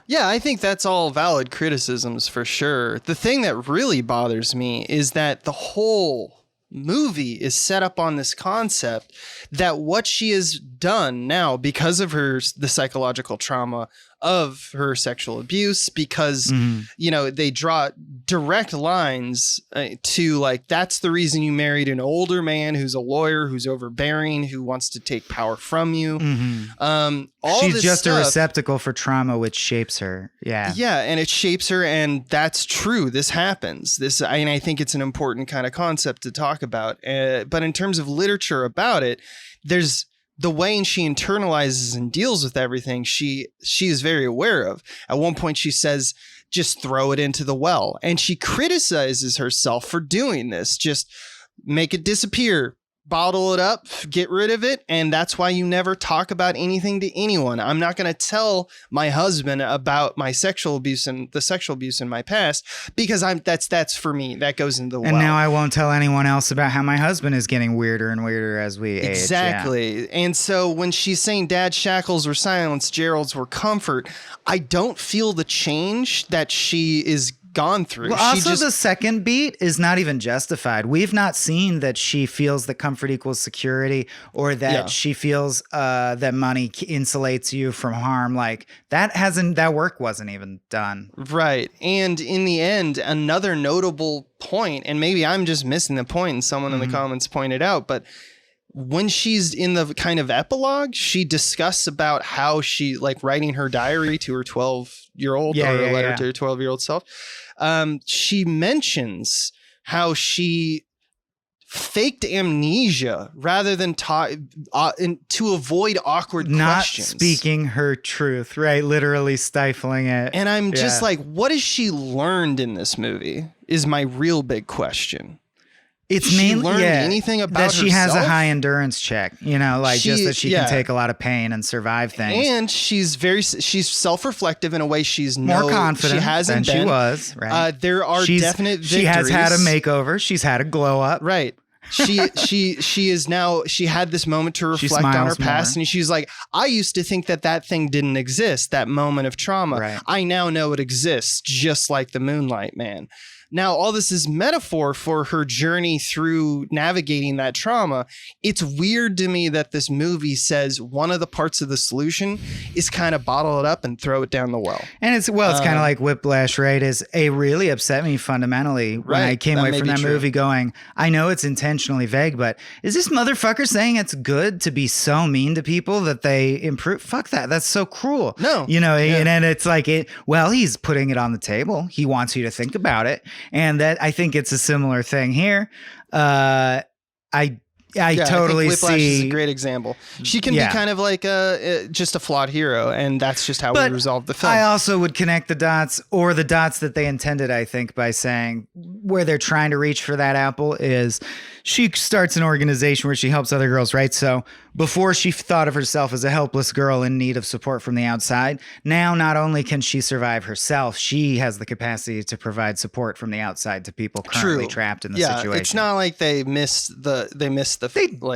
Speaker 1: Yeah, I think that's all valid criticisms for sure. The thing that really bothers me is that the whole movie is set up on this concept that what she has done now, because of the psychological trauma of her sexual abuse, because you know, they draw direct lines to, like, that's the reason you married an older man who's a lawyer, who's overbearing, who wants to take power from you.
Speaker 2: She's just a receptacle for trauma, which shapes her.
Speaker 1: And it shapes her, and that's true. This happens. And I think it's an important kind of concept to talk about. But in terms of literature about it, there's the way she internalizes and deals with everything, she is very aware of. At one point she says, just throw it into the well. And she criticizes herself for doing this. Just make it disappear. bottle it up, get rid of it, and that's why you never talk about anything to anyone. I'm not going to tell my husband about my sexual abuse and the sexual abuse in my past because that's for me. That goes into the
Speaker 2: And now I won't tell anyone else about how my husband is getting weirder and weirder as we age.
Speaker 1: Exactly.
Speaker 2: Yeah.
Speaker 1: And so when she's saying Dad's shackles were silence, Gerald's were comfort, I don't feel the change that she is gone through.
Speaker 2: Well, also the second beat is not even justified. We've not seen that she feels that comfort equals security or that she feels that money insulates you from harm. Like that work wasn't even done.
Speaker 1: Right. And in the end, another notable point, and maybe I'm just missing the point and someone in the comments pointed out, but when she's in the kind of epilogue, she discusses about how she like writing her diary to her 12-year-old or a letter to her 12-year-old self. She mentions how she faked amnesia rather than to avoid awkward questions.
Speaker 2: Not speaking her truth, right? Literally stifling it.
Speaker 1: And I'm just like, what has she learned in this movie is my real big question.
Speaker 2: It's mainly
Speaker 1: learned anything about
Speaker 2: that she
Speaker 1: herself?
Speaker 2: has a high endurance check, just that she can take a lot of pain and survive things.
Speaker 1: And she's self-reflective in a way she's
Speaker 2: more confident
Speaker 1: she hasn't
Speaker 2: than
Speaker 1: been.
Speaker 2: she was. Right.
Speaker 1: There are definite victories.
Speaker 2: She has had a makeover. She's had a glow up.
Speaker 1: Right. She had this moment to reflect on her past, and she's like, I used to think that thing didn't exist, that moment of trauma.
Speaker 2: Right.
Speaker 1: I now know it exists, just like the Moonlight Man. Now, all this is metaphor for her journey through navigating that trauma. It's weird to me that this movie says one of the parts of the solution is kind of bottle it up and throw it down the well.
Speaker 2: And it's kind of like Whiplash, right? It really upset me fundamentally when I came away from that movie going, I know it's intentionally vague, but is this motherfucker saying it's good to be so mean to people that they improve? Fuck that. That's so cruel.
Speaker 1: No.
Speaker 2: And it's like he's putting it on the table. He wants you to think about it. And that I think it's a similar thing here. I totally
Speaker 1: I think Whiplash
Speaker 2: see.
Speaker 1: is a great example. She can be kind of like just a flawed hero, and that's just how we resolve the film.
Speaker 2: I also would connect the dots, or the dots that they intended, I think, by saying where they're trying to reach for that apple is she starts an organization where she helps other girls, right? So before she thought of herself as a helpless girl in need of support from the outside, now not only can she survive herself, she has the capacity to provide support from the outside to people currently trapped in the situation.
Speaker 1: It's not like they missed the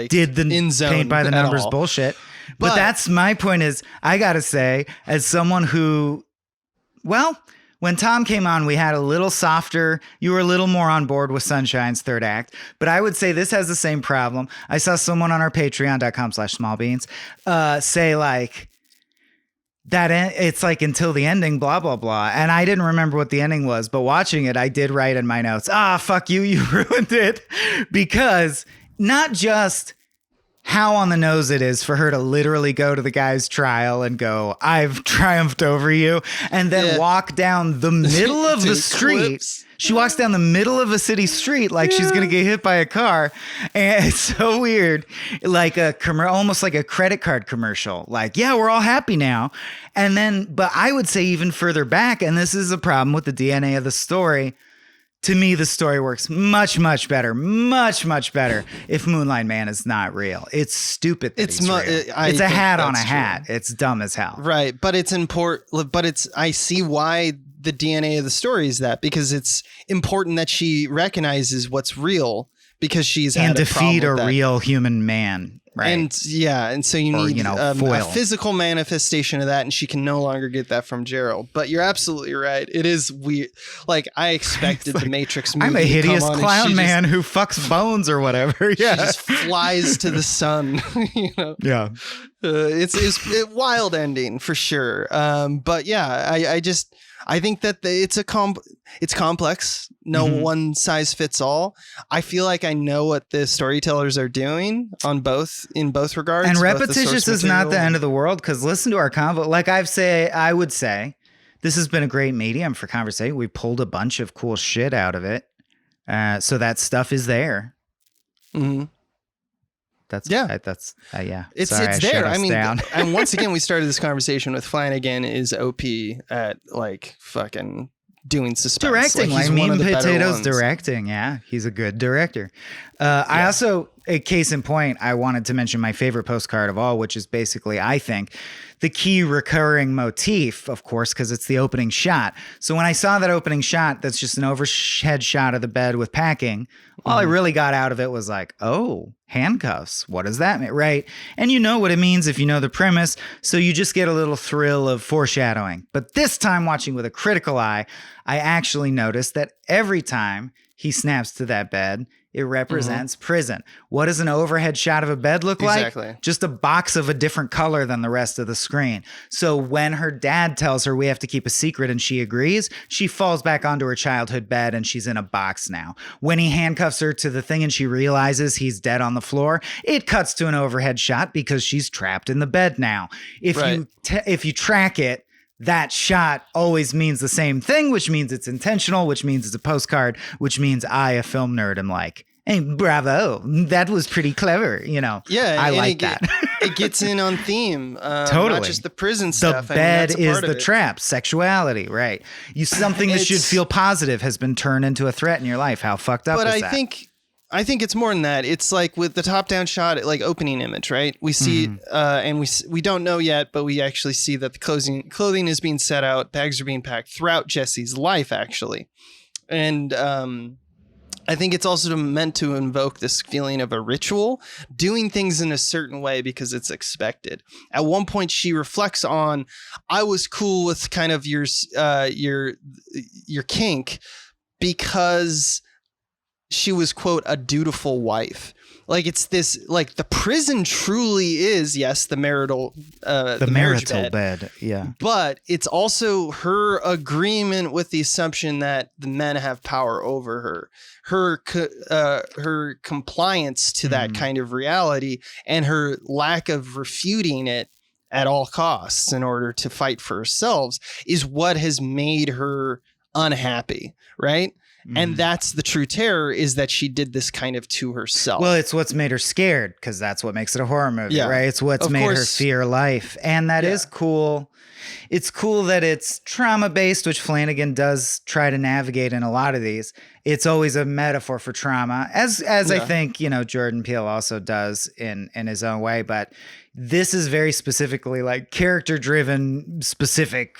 Speaker 2: did the
Speaker 1: in zone
Speaker 2: paint by the numbers
Speaker 1: all.
Speaker 2: bullshit. But that's my point is, I got to say, as someone who, when Tom came on, we had a little softer. You were a little more on board with Sunshine's third act. But I would say this has the same problem. I saw someone on our patreon.com/smallbeans say like, that it's like until the ending, blah, blah, blah. And I didn't remember what the ending was. But watching it, I did write in my notes, fuck you, you ruined it. Because not just how on the nose it is for her to literally go to the guy's trial and go, I've triumphed over you, and then walk down the middle of the street. She walks down the middle of a city street like she's going to get hit by a car. And it's so weird. Like almost like a credit card commercial. Like, we're all happy now. And then, but I would say even further back, and this is a problem with the DNA of the story. To me, the story works much, much better if Moonlight Man is not real. It's stupid that he's real. It's a hat on a hat. It's dumb as hell.
Speaker 1: Right, but it's important. But I see why the DNA of the story is that, because it's important that she recognizes what's real because she's had
Speaker 2: and defeat a real human man. Right.
Speaker 1: And so you need a physical manifestation of that, and she can no longer get that from Gerald. But you're absolutely right. It is weird. Like, I expected the Matrix movie.
Speaker 2: I'm a hideous clown man who fucks bones or whatever. Yeah.
Speaker 1: She just flies to the sun.
Speaker 2: Yeah.
Speaker 1: It's a wild ending for sure. But yeah, I think that it's complex. No one size fits all. I feel like I know what the storytellers are doing in both regards.
Speaker 2: And repetitious is not the end of the world, because listen to our convo. Like I would say, this has been a great medium for conversation. We pulled a bunch of cool shit out of it. So that stuff is there. Mm-hmm. It's there. I mean,
Speaker 1: and once again, we started this conversation with Flanagan is OP at like fucking doing suspense.
Speaker 2: Directing,
Speaker 1: like
Speaker 2: meat and potatoes directing. Yeah, he's a good director. I also a case in point, I wanted to mention my favorite postcard of all, which is basically, I think, the key recurring motif, of course, because it's the opening shot. So when I saw that opening shot, that's just an overhead shot of the bed with packing, all I really got out of it was like, oh, handcuffs. What does that mean? Right. And you know what it means if you know the premise. So you just get a little thrill of foreshadowing. But this time, watching with a critical eye, I actually noticed that every time he snaps to that bed, it represents prison. What does an overhead shot of a bed look like?
Speaker 1: Exactly.
Speaker 2: Just a box of a different color than the rest of the screen. So when her dad tells her we have to keep a secret and she agrees, she falls back onto her childhood bed and she's in a box now. When he handcuffs her to the thing and she realizes he's dead on the floor, it cuts to an overhead shot because she's trapped in the bed now. If you track it, that shot always means the same thing, which means it's intentional, which means it's a postcard, which means I, a film nerd, am like, hey, bravo, that was pretty clever, you know.
Speaker 1: Yeah,
Speaker 2: I like that.
Speaker 1: It gets in on theme.
Speaker 2: Totally.
Speaker 1: Not just the prison stuff.
Speaker 2: The bed
Speaker 1: I mean,
Speaker 2: is the trap, sexuality, right? Something that should feel positive has been turned into a threat in your life. How fucked up is that?
Speaker 1: But I think it's more than that. It's like with the top-down shot, like opening image, right? We see, and we don't know yet, but we actually see that the clothing is being set out, bags are being packed throughout Jesse's life, actually. And I think it's also meant to invoke this feeling of a ritual, doing things in a certain way because it's expected. At one point, she reflects on, I was cool with kind of your kink because she was, quote, a dutiful wife. Like it's this, like the prison truly is, yes, the marital bed.
Speaker 2: Yeah.
Speaker 1: But it's also her agreement with the assumption that the men have power over her, her compliance to that kind of reality, and her lack of refuting it at all costs in order to fight for herself is what has made her unhappy, right? And that's the true terror, is that she did this kind of to herself.
Speaker 2: Well, it's what's made her scared, because that's what makes it a horror movie, right? It's what's made her fear life. And that is cool. It's cool that it's trauma-based, which Flanagan does try to navigate in a lot of these. It's always a metaphor for trauma, as I think, you know, Jordan Peele also does in his own way. But this is very specifically like character-driven, specific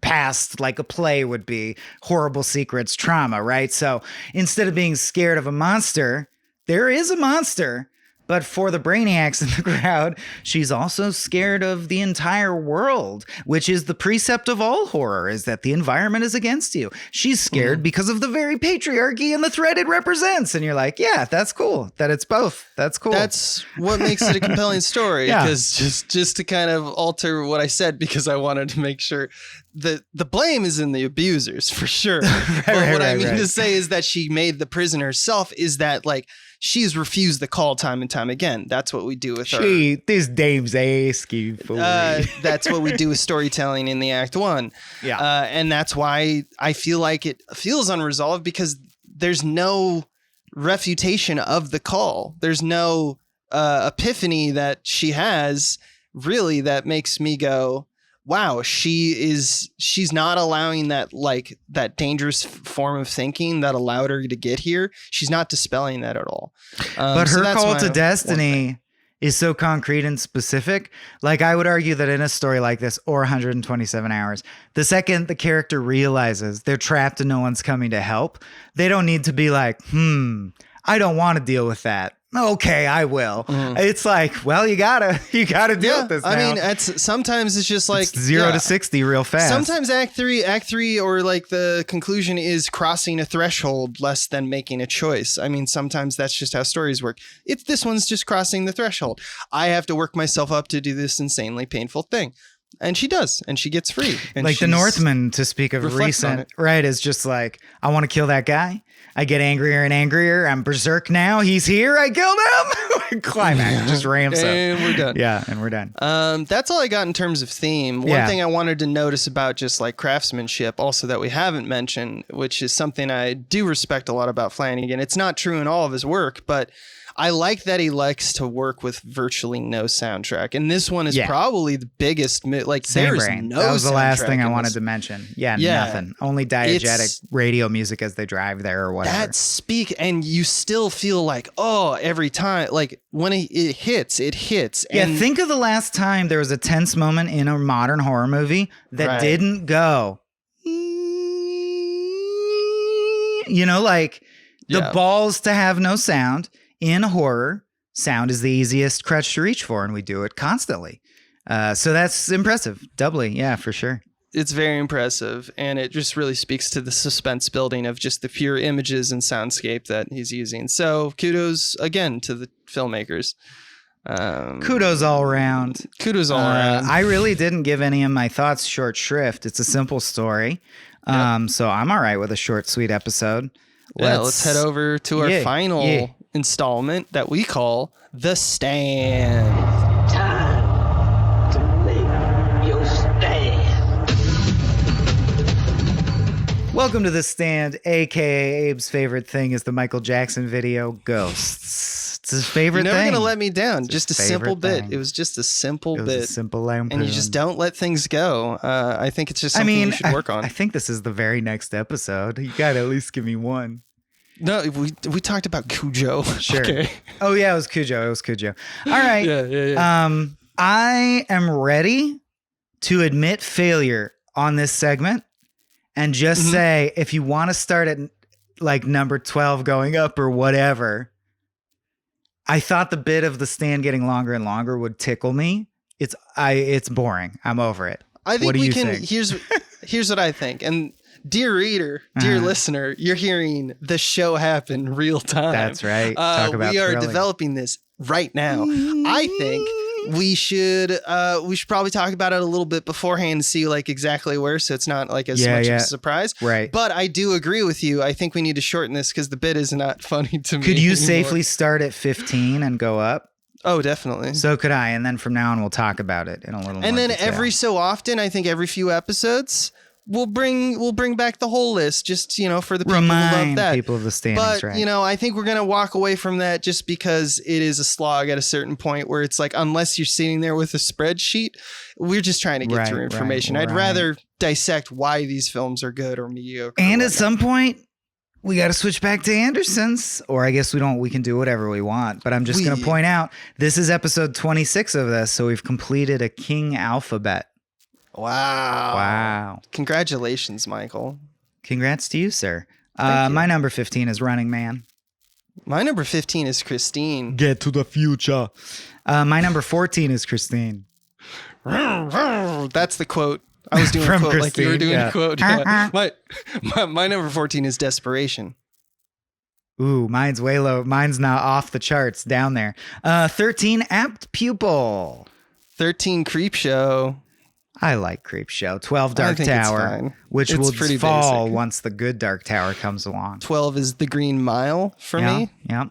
Speaker 2: past, like a play would be, horrible secrets, trauma, right? So instead of being scared of a monster, there is a monster. But for the brainiacs in the crowd, she's also scared of the entire world, which is the precept of all horror, is that the environment is against you. She's scared because of the very patriarchy and the threat it represents. And you're like, yeah, that's cool. That it's both. That's cool.
Speaker 1: That's what makes it a compelling story. Because just to kind of alter what I said, because I wanted to make sure the blame is in the abusers for sure. What I mean to say is that she made the prison herself, is that like, she's refused the call time and time again. That's what we do with her.
Speaker 2: This dame's asking for
Speaker 1: that's what we do with storytelling in the act one. Yeah. And that's why I feel like it feels unresolved, because there's no refutation of the call. There's no epiphany that she has really that makes me go, wow, she's not allowing that, like, that dangerous form of thinking that allowed her to get here. She's not dispelling that at all.
Speaker 2: But her call to destiny is so concrete and specific. Like, I would argue that in a story like this, or 127 Hours, the second the character realizes they're trapped and no one's coming to help, they don't need to be like, I don't want to deal with that. Okay, I will. It's like, well, you gotta deal with this now.
Speaker 1: I mean, sometimes it's just like
Speaker 2: it's 0 to 60 real fast.
Speaker 1: Sometimes act three, or like the conclusion is crossing a threshold less than making a choice. I mean, sometimes that's just how stories work. This one's just crossing the threshold. I have to work myself up to do this insanely painful thing. And she does, and she gets free. And
Speaker 2: like the Northman, to speak of recent, right, is just like, I want to kill that guy. I get angrier and angrier. I'm berserk now. He's here. I killed him. Climax just ramps up.
Speaker 1: And we're done.
Speaker 2: Yeah, and we're done.
Speaker 1: That's all I got in terms of theme. One thing I wanted to notice about just like craftsmanship also that we haven't mentioned, which is something I do respect a lot about Flanagan. It's not true in all of his work, but I like that he likes to work with virtually no soundtrack. And this one is probably the biggest, like there's no
Speaker 2: That was the last thing I wanted to mention. Yeah, nothing. Only diegetic radio music as they drive there or whatever.
Speaker 1: And you still feel like, oh, every time, like when it hits.
Speaker 2: Yeah, think of the last time there was a tense moment in a modern horror movie that didn't go, like the balls to have no sound. In horror, sound is the easiest crutch to reach for, and we do it constantly. So that's impressive. Doubly, yeah, for sure.
Speaker 1: It's very impressive, and it just really speaks to the suspense building of just the pure images and soundscape that he's using. So kudos again to the filmmakers.
Speaker 2: Kudos all around.
Speaker 1: Kudos all around.
Speaker 2: I really didn't give any of my thoughts short shrift. It's a simple story. So I'm all right with a short, sweet episode.
Speaker 1: Let's head over to our final installment that we call The Stand.
Speaker 4: Time to make your stand.
Speaker 2: Welcome to The Stand, aka Abe's favorite thing is the Michael Jackson video Ghosts. It's his favorite thing.
Speaker 1: You're never going to let me down.
Speaker 2: It's
Speaker 1: just a
Speaker 2: his
Speaker 1: simple
Speaker 2: favorite
Speaker 1: bit.
Speaker 2: thing.
Speaker 1: It was just a simple bit.
Speaker 2: A simple lampoon.
Speaker 1: And you just don't let things go. I think it's just something you should work on.
Speaker 2: I think this is the very next episode. You got to at least give me one.
Speaker 1: No, we talked about Cujo.
Speaker 2: Sure.
Speaker 1: Okay.
Speaker 2: Oh, yeah, it was Cujo. All right.
Speaker 1: Yeah.
Speaker 2: I am ready to admit failure on this segment and just say, if you want to start at like number 12 going up or whatever, I thought the bit of The Stand getting longer and longer would tickle me. It's boring. I'm over it.
Speaker 1: I think
Speaker 2: what do
Speaker 1: we
Speaker 2: you
Speaker 1: can.
Speaker 2: think?
Speaker 1: Here's what I think. And dear reader, dear listener, you're hearing the show happen real time.
Speaker 2: That's right. Talk about
Speaker 1: we are
Speaker 2: thrilling. developing
Speaker 1: this right now. I think we should probably talk about it a little bit beforehand and see like exactly where, so it's not like as much of a surprise.
Speaker 2: Right.
Speaker 1: But I do agree with you. I think we need to shorten this because the bit is not funny to me.
Speaker 2: Could you
Speaker 1: anymore.
Speaker 2: safely start at 15 and go up?
Speaker 1: Oh, definitely.
Speaker 2: So could I. And then from now on, we'll talk about it in a little more
Speaker 1: And then
Speaker 2: detail.
Speaker 1: every so often, I think every few episodes, we'll bring back the whole list just, for the people who love that.
Speaker 2: People of the standings,
Speaker 1: but,
Speaker 2: right.
Speaker 1: I think we're going to walk away from that just because it is a slog at a certain point where it's like, unless you're sitting there with a spreadsheet, we're just trying to get through information. I'd rather dissect why these films are good or mediocre.
Speaker 2: And at some point, we got to switch back to Anderson's, or I guess we can do whatever we want. But I'm just going to point out, this is episode 26 of this. So we've completed a King alphabet.
Speaker 1: Wow. Congratulations, Michael.
Speaker 2: Congrats to you, sir.
Speaker 1: Thank you.
Speaker 2: My number 15 is Running Man.
Speaker 1: My number 15 is Christine.
Speaker 2: Get to the future. My number 14 is Christine.
Speaker 1: That's the quote. I was doing a quote like you were doing a quote. Yeah. My number 14 is Desperation.
Speaker 2: Ooh, mine's way low. Mine's now off the charts, down there. 13, Apt Pupil.
Speaker 1: 13, Creep Show.
Speaker 2: I like Creep Show. 12, Dark
Speaker 1: think it's
Speaker 2: Tower,
Speaker 1: fine.
Speaker 2: which
Speaker 1: It's
Speaker 2: will
Speaker 1: pretty
Speaker 2: fall
Speaker 1: basic.
Speaker 2: once the good Dark Tower comes along.
Speaker 1: 12 is The Green Mile for me.
Speaker 2: Yep.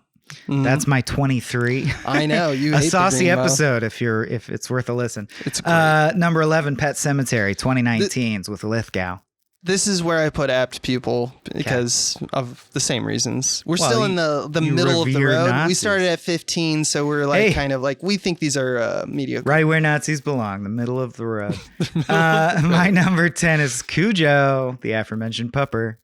Speaker 2: That's my 23.
Speaker 1: I know you
Speaker 2: A
Speaker 1: hate
Speaker 2: saucy
Speaker 1: the Green Mile.
Speaker 2: episode if it's worth a listen.
Speaker 1: It's great.
Speaker 2: Number 11, Pet Cemetery, 2019's with Lithgow.
Speaker 1: This is where I put Apt Pupil because of the same reasons. We're still in the
Speaker 2: you
Speaker 1: middle of the
Speaker 2: revere
Speaker 1: road. We
Speaker 2: Nazis.
Speaker 1: started at 15, so we're like kind of like we think these are mediocre.
Speaker 2: Right where Nazis belong, the middle of the road. My number 10 is Cujo, the aforementioned pupper.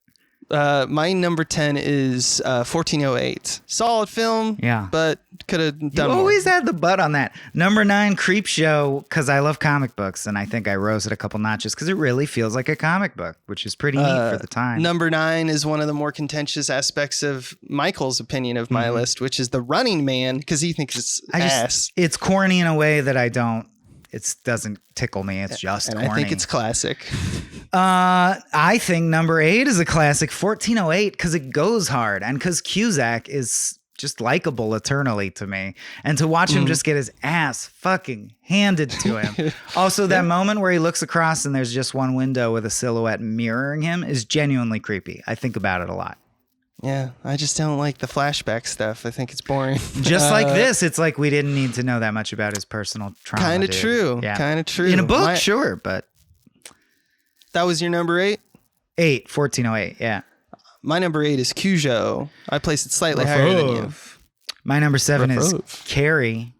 Speaker 1: My number 10 is 1408. Solid film, but could have done
Speaker 2: You
Speaker 1: more.
Speaker 2: always had the butt on that. Number 9, Creep Show, because I love comic books, and I think I rose it a couple notches because it really feels like a comic book, which is pretty neat for the time.
Speaker 1: Number 9 is one of the more contentious aspects of Michael's opinion of my list, which is The Running Man, because he thinks it's ass.
Speaker 2: It's corny in a way that it doesn't tickle me. It's just corny.
Speaker 1: I think it's classic.
Speaker 2: I think number 8 is a classic, 1408, because it goes hard and because Cusack is just likable eternally to me. And to watch him just get his ass fucking handed to him. Also, that moment where he looks across and there's just one window with a silhouette mirroring him is genuinely creepy. I think about it a lot.
Speaker 1: Yeah, I just don't like the flashback stuff. I think it's boring.
Speaker 2: Just like this, it's like we didn't need to know that much about his personal trauma.
Speaker 1: Kind of
Speaker 2: dude.
Speaker 1: true.
Speaker 2: Yeah.
Speaker 1: Kind of true.
Speaker 2: In a book, sure, but...
Speaker 1: That was your number 8?
Speaker 2: 8, 1408, yeah.
Speaker 1: My number 8 is Cujo. I placed it slightly higher than you.
Speaker 2: My number 7 is Carrie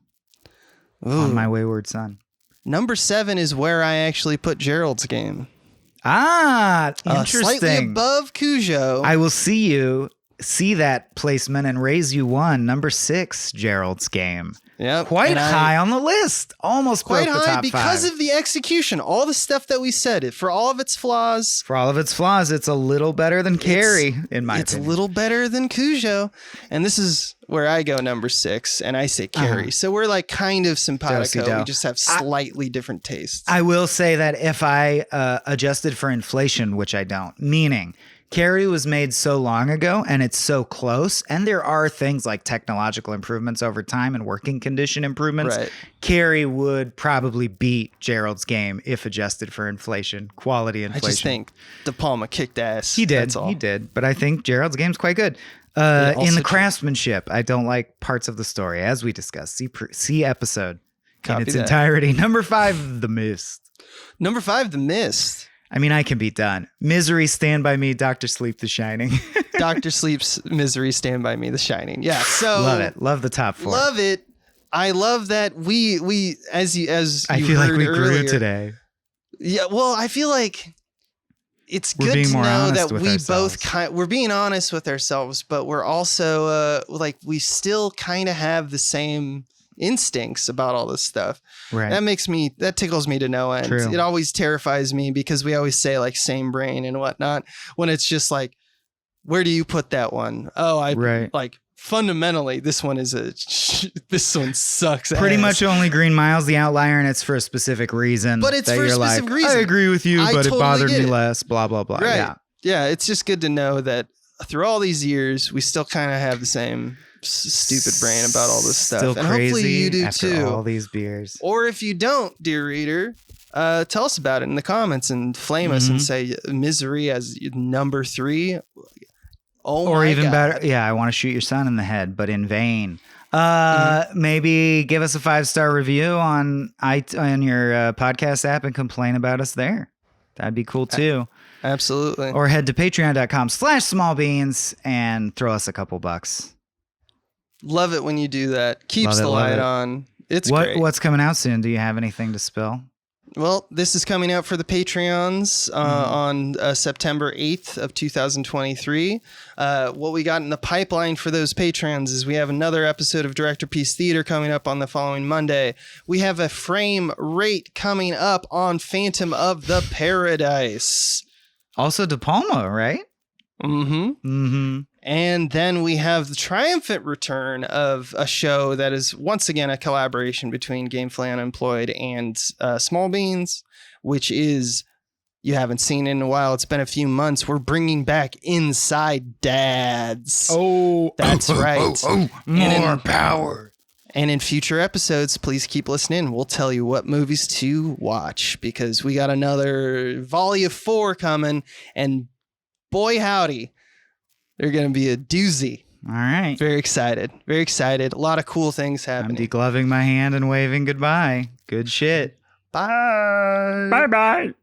Speaker 2: on My Wayward Son.
Speaker 1: Number 7 is where I actually put Gerald's Game.
Speaker 2: Ah, interesting.
Speaker 1: Slightly above Cujo.
Speaker 2: I will see you see that placement and raise you one. Number 6, Gerald's Game.
Speaker 1: Yeah,
Speaker 2: Quite high on the list. Almost
Speaker 1: quite
Speaker 2: broke the
Speaker 1: high
Speaker 2: top
Speaker 1: because
Speaker 2: 5.
Speaker 1: of the execution. All the stuff that we said, for all of its flaws,
Speaker 2: For all of its flaws, it's a little better than Carrie, in my
Speaker 1: it's
Speaker 2: opinion.
Speaker 1: a little better than Cujo. And this is where I go number 6, and I say Carrie. So we're like kind of simpatico.
Speaker 2: Do-si-do.
Speaker 1: We just have slightly different tastes.
Speaker 2: I will say that if I adjusted for inflation, which I don't, meaning Carrie was made so long ago and it's so close, and there are things like technological improvements over time and working condition improvements.
Speaker 1: Right.
Speaker 2: Carrie would probably beat Gerald's Game if adjusted for inflation, quality inflation.
Speaker 1: I just think De Palma kicked ass.
Speaker 2: He did.
Speaker 1: That's all.
Speaker 2: He did. But I think Gerald's Game's quite good. In
Speaker 1: also
Speaker 2: the
Speaker 1: true.
Speaker 2: craftsmanship, I don't like parts of the story, as we discussed. See episode
Speaker 1: Copy
Speaker 2: in its
Speaker 1: that.
Speaker 2: entirety. Number 5, The Mist.
Speaker 1: Number 5, The Mist.
Speaker 2: I mean, I can be done. Misery, Stand By Me, Dr. Sleep, The Shining.
Speaker 1: Dr. Sleep's Misery, Stand By Me, The Shining. Yeah, so
Speaker 2: Love it. Love the top 4.
Speaker 1: love it. I love that we as you
Speaker 2: I feel like we grew
Speaker 1: earlier,
Speaker 2: today.
Speaker 1: Yeah, well, I feel like it's
Speaker 2: We're
Speaker 1: good
Speaker 2: being
Speaker 1: to
Speaker 2: more
Speaker 1: know
Speaker 2: honest
Speaker 1: that
Speaker 2: with
Speaker 1: we
Speaker 2: ourselves.
Speaker 1: both we're being honest with ourselves, but we're also like we still kind of have the same instincts about all this stuff.
Speaker 2: Right.
Speaker 1: That tickles me to no end.
Speaker 2: True.
Speaker 1: It always terrifies me because we always say like same brain and whatnot when it's just like, where do you put that one? Oh,
Speaker 2: Right.
Speaker 1: like fundamentally this one is this one sucks.
Speaker 2: Pretty
Speaker 1: ass.
Speaker 2: much only Green Mile's the outlier, and it's for a specific reason.
Speaker 1: But it's
Speaker 2: that
Speaker 1: for a
Speaker 2: you're
Speaker 1: specific
Speaker 2: like,
Speaker 1: reason.
Speaker 2: I agree with you,
Speaker 1: I
Speaker 2: but
Speaker 1: totally
Speaker 2: it bothered
Speaker 1: get
Speaker 2: me
Speaker 1: it.
Speaker 2: less, blah, blah, blah.
Speaker 1: Right.
Speaker 2: Yeah.
Speaker 1: Yeah, it's just good to know that through all these years, we still kind of have the same stupid brain about all this stuff.
Speaker 2: Still
Speaker 1: and
Speaker 2: crazy
Speaker 1: hopefully you do
Speaker 2: after
Speaker 1: too.
Speaker 2: all these beers.
Speaker 1: Or if you don't, dear reader, tell us about it in the comments and flame us and say Misery as number 3. Oh
Speaker 2: Or
Speaker 1: my
Speaker 2: even
Speaker 1: God.
Speaker 2: better, yeah, I want to shoot your son in the head, but in vain. Maybe give us a 5-star review on your podcast app and complain about us there. That'd be cool too.
Speaker 1: Absolutely.
Speaker 2: Or head to patreon.com/smallbeans and throw us a couple bucks.
Speaker 1: Love it when you do that. Keeps
Speaker 2: Love it,
Speaker 1: the
Speaker 2: love
Speaker 1: light
Speaker 2: it.
Speaker 1: on. It's great.
Speaker 2: What's coming out soon? Do you have anything to spill?
Speaker 1: Well, this is coming out for the Patreons on September 8th of 2023. What we got in the pipeline for those Patreons is we have another episode of Director Piece Theater coming up on the following Monday. We have a frame rate coming up on Phantom of the Paradise.
Speaker 2: Also De Palma, right?
Speaker 1: Mm-hmm.
Speaker 2: Mm-hmm.
Speaker 1: And then we have the triumphant return of a show that is once again a collaboration between Gamefully Unemployed and Small Beans, which is, you haven't seen it in a while. It's been a few months. We're bringing back Inside Dads.
Speaker 2: Oh,
Speaker 1: That's right.
Speaker 2: More power.
Speaker 1: And in future episodes, please keep listening. We'll tell you what movies to watch because we got another volley of 4 coming. And boy, howdy, they're going to be a doozy.
Speaker 2: All right.
Speaker 1: Very excited. Very excited. A lot of cool things
Speaker 2: I'm
Speaker 1: happening.
Speaker 2: degloving my hand and waving goodbye. Good shit.
Speaker 1: Bye.
Speaker 2: Bye-bye.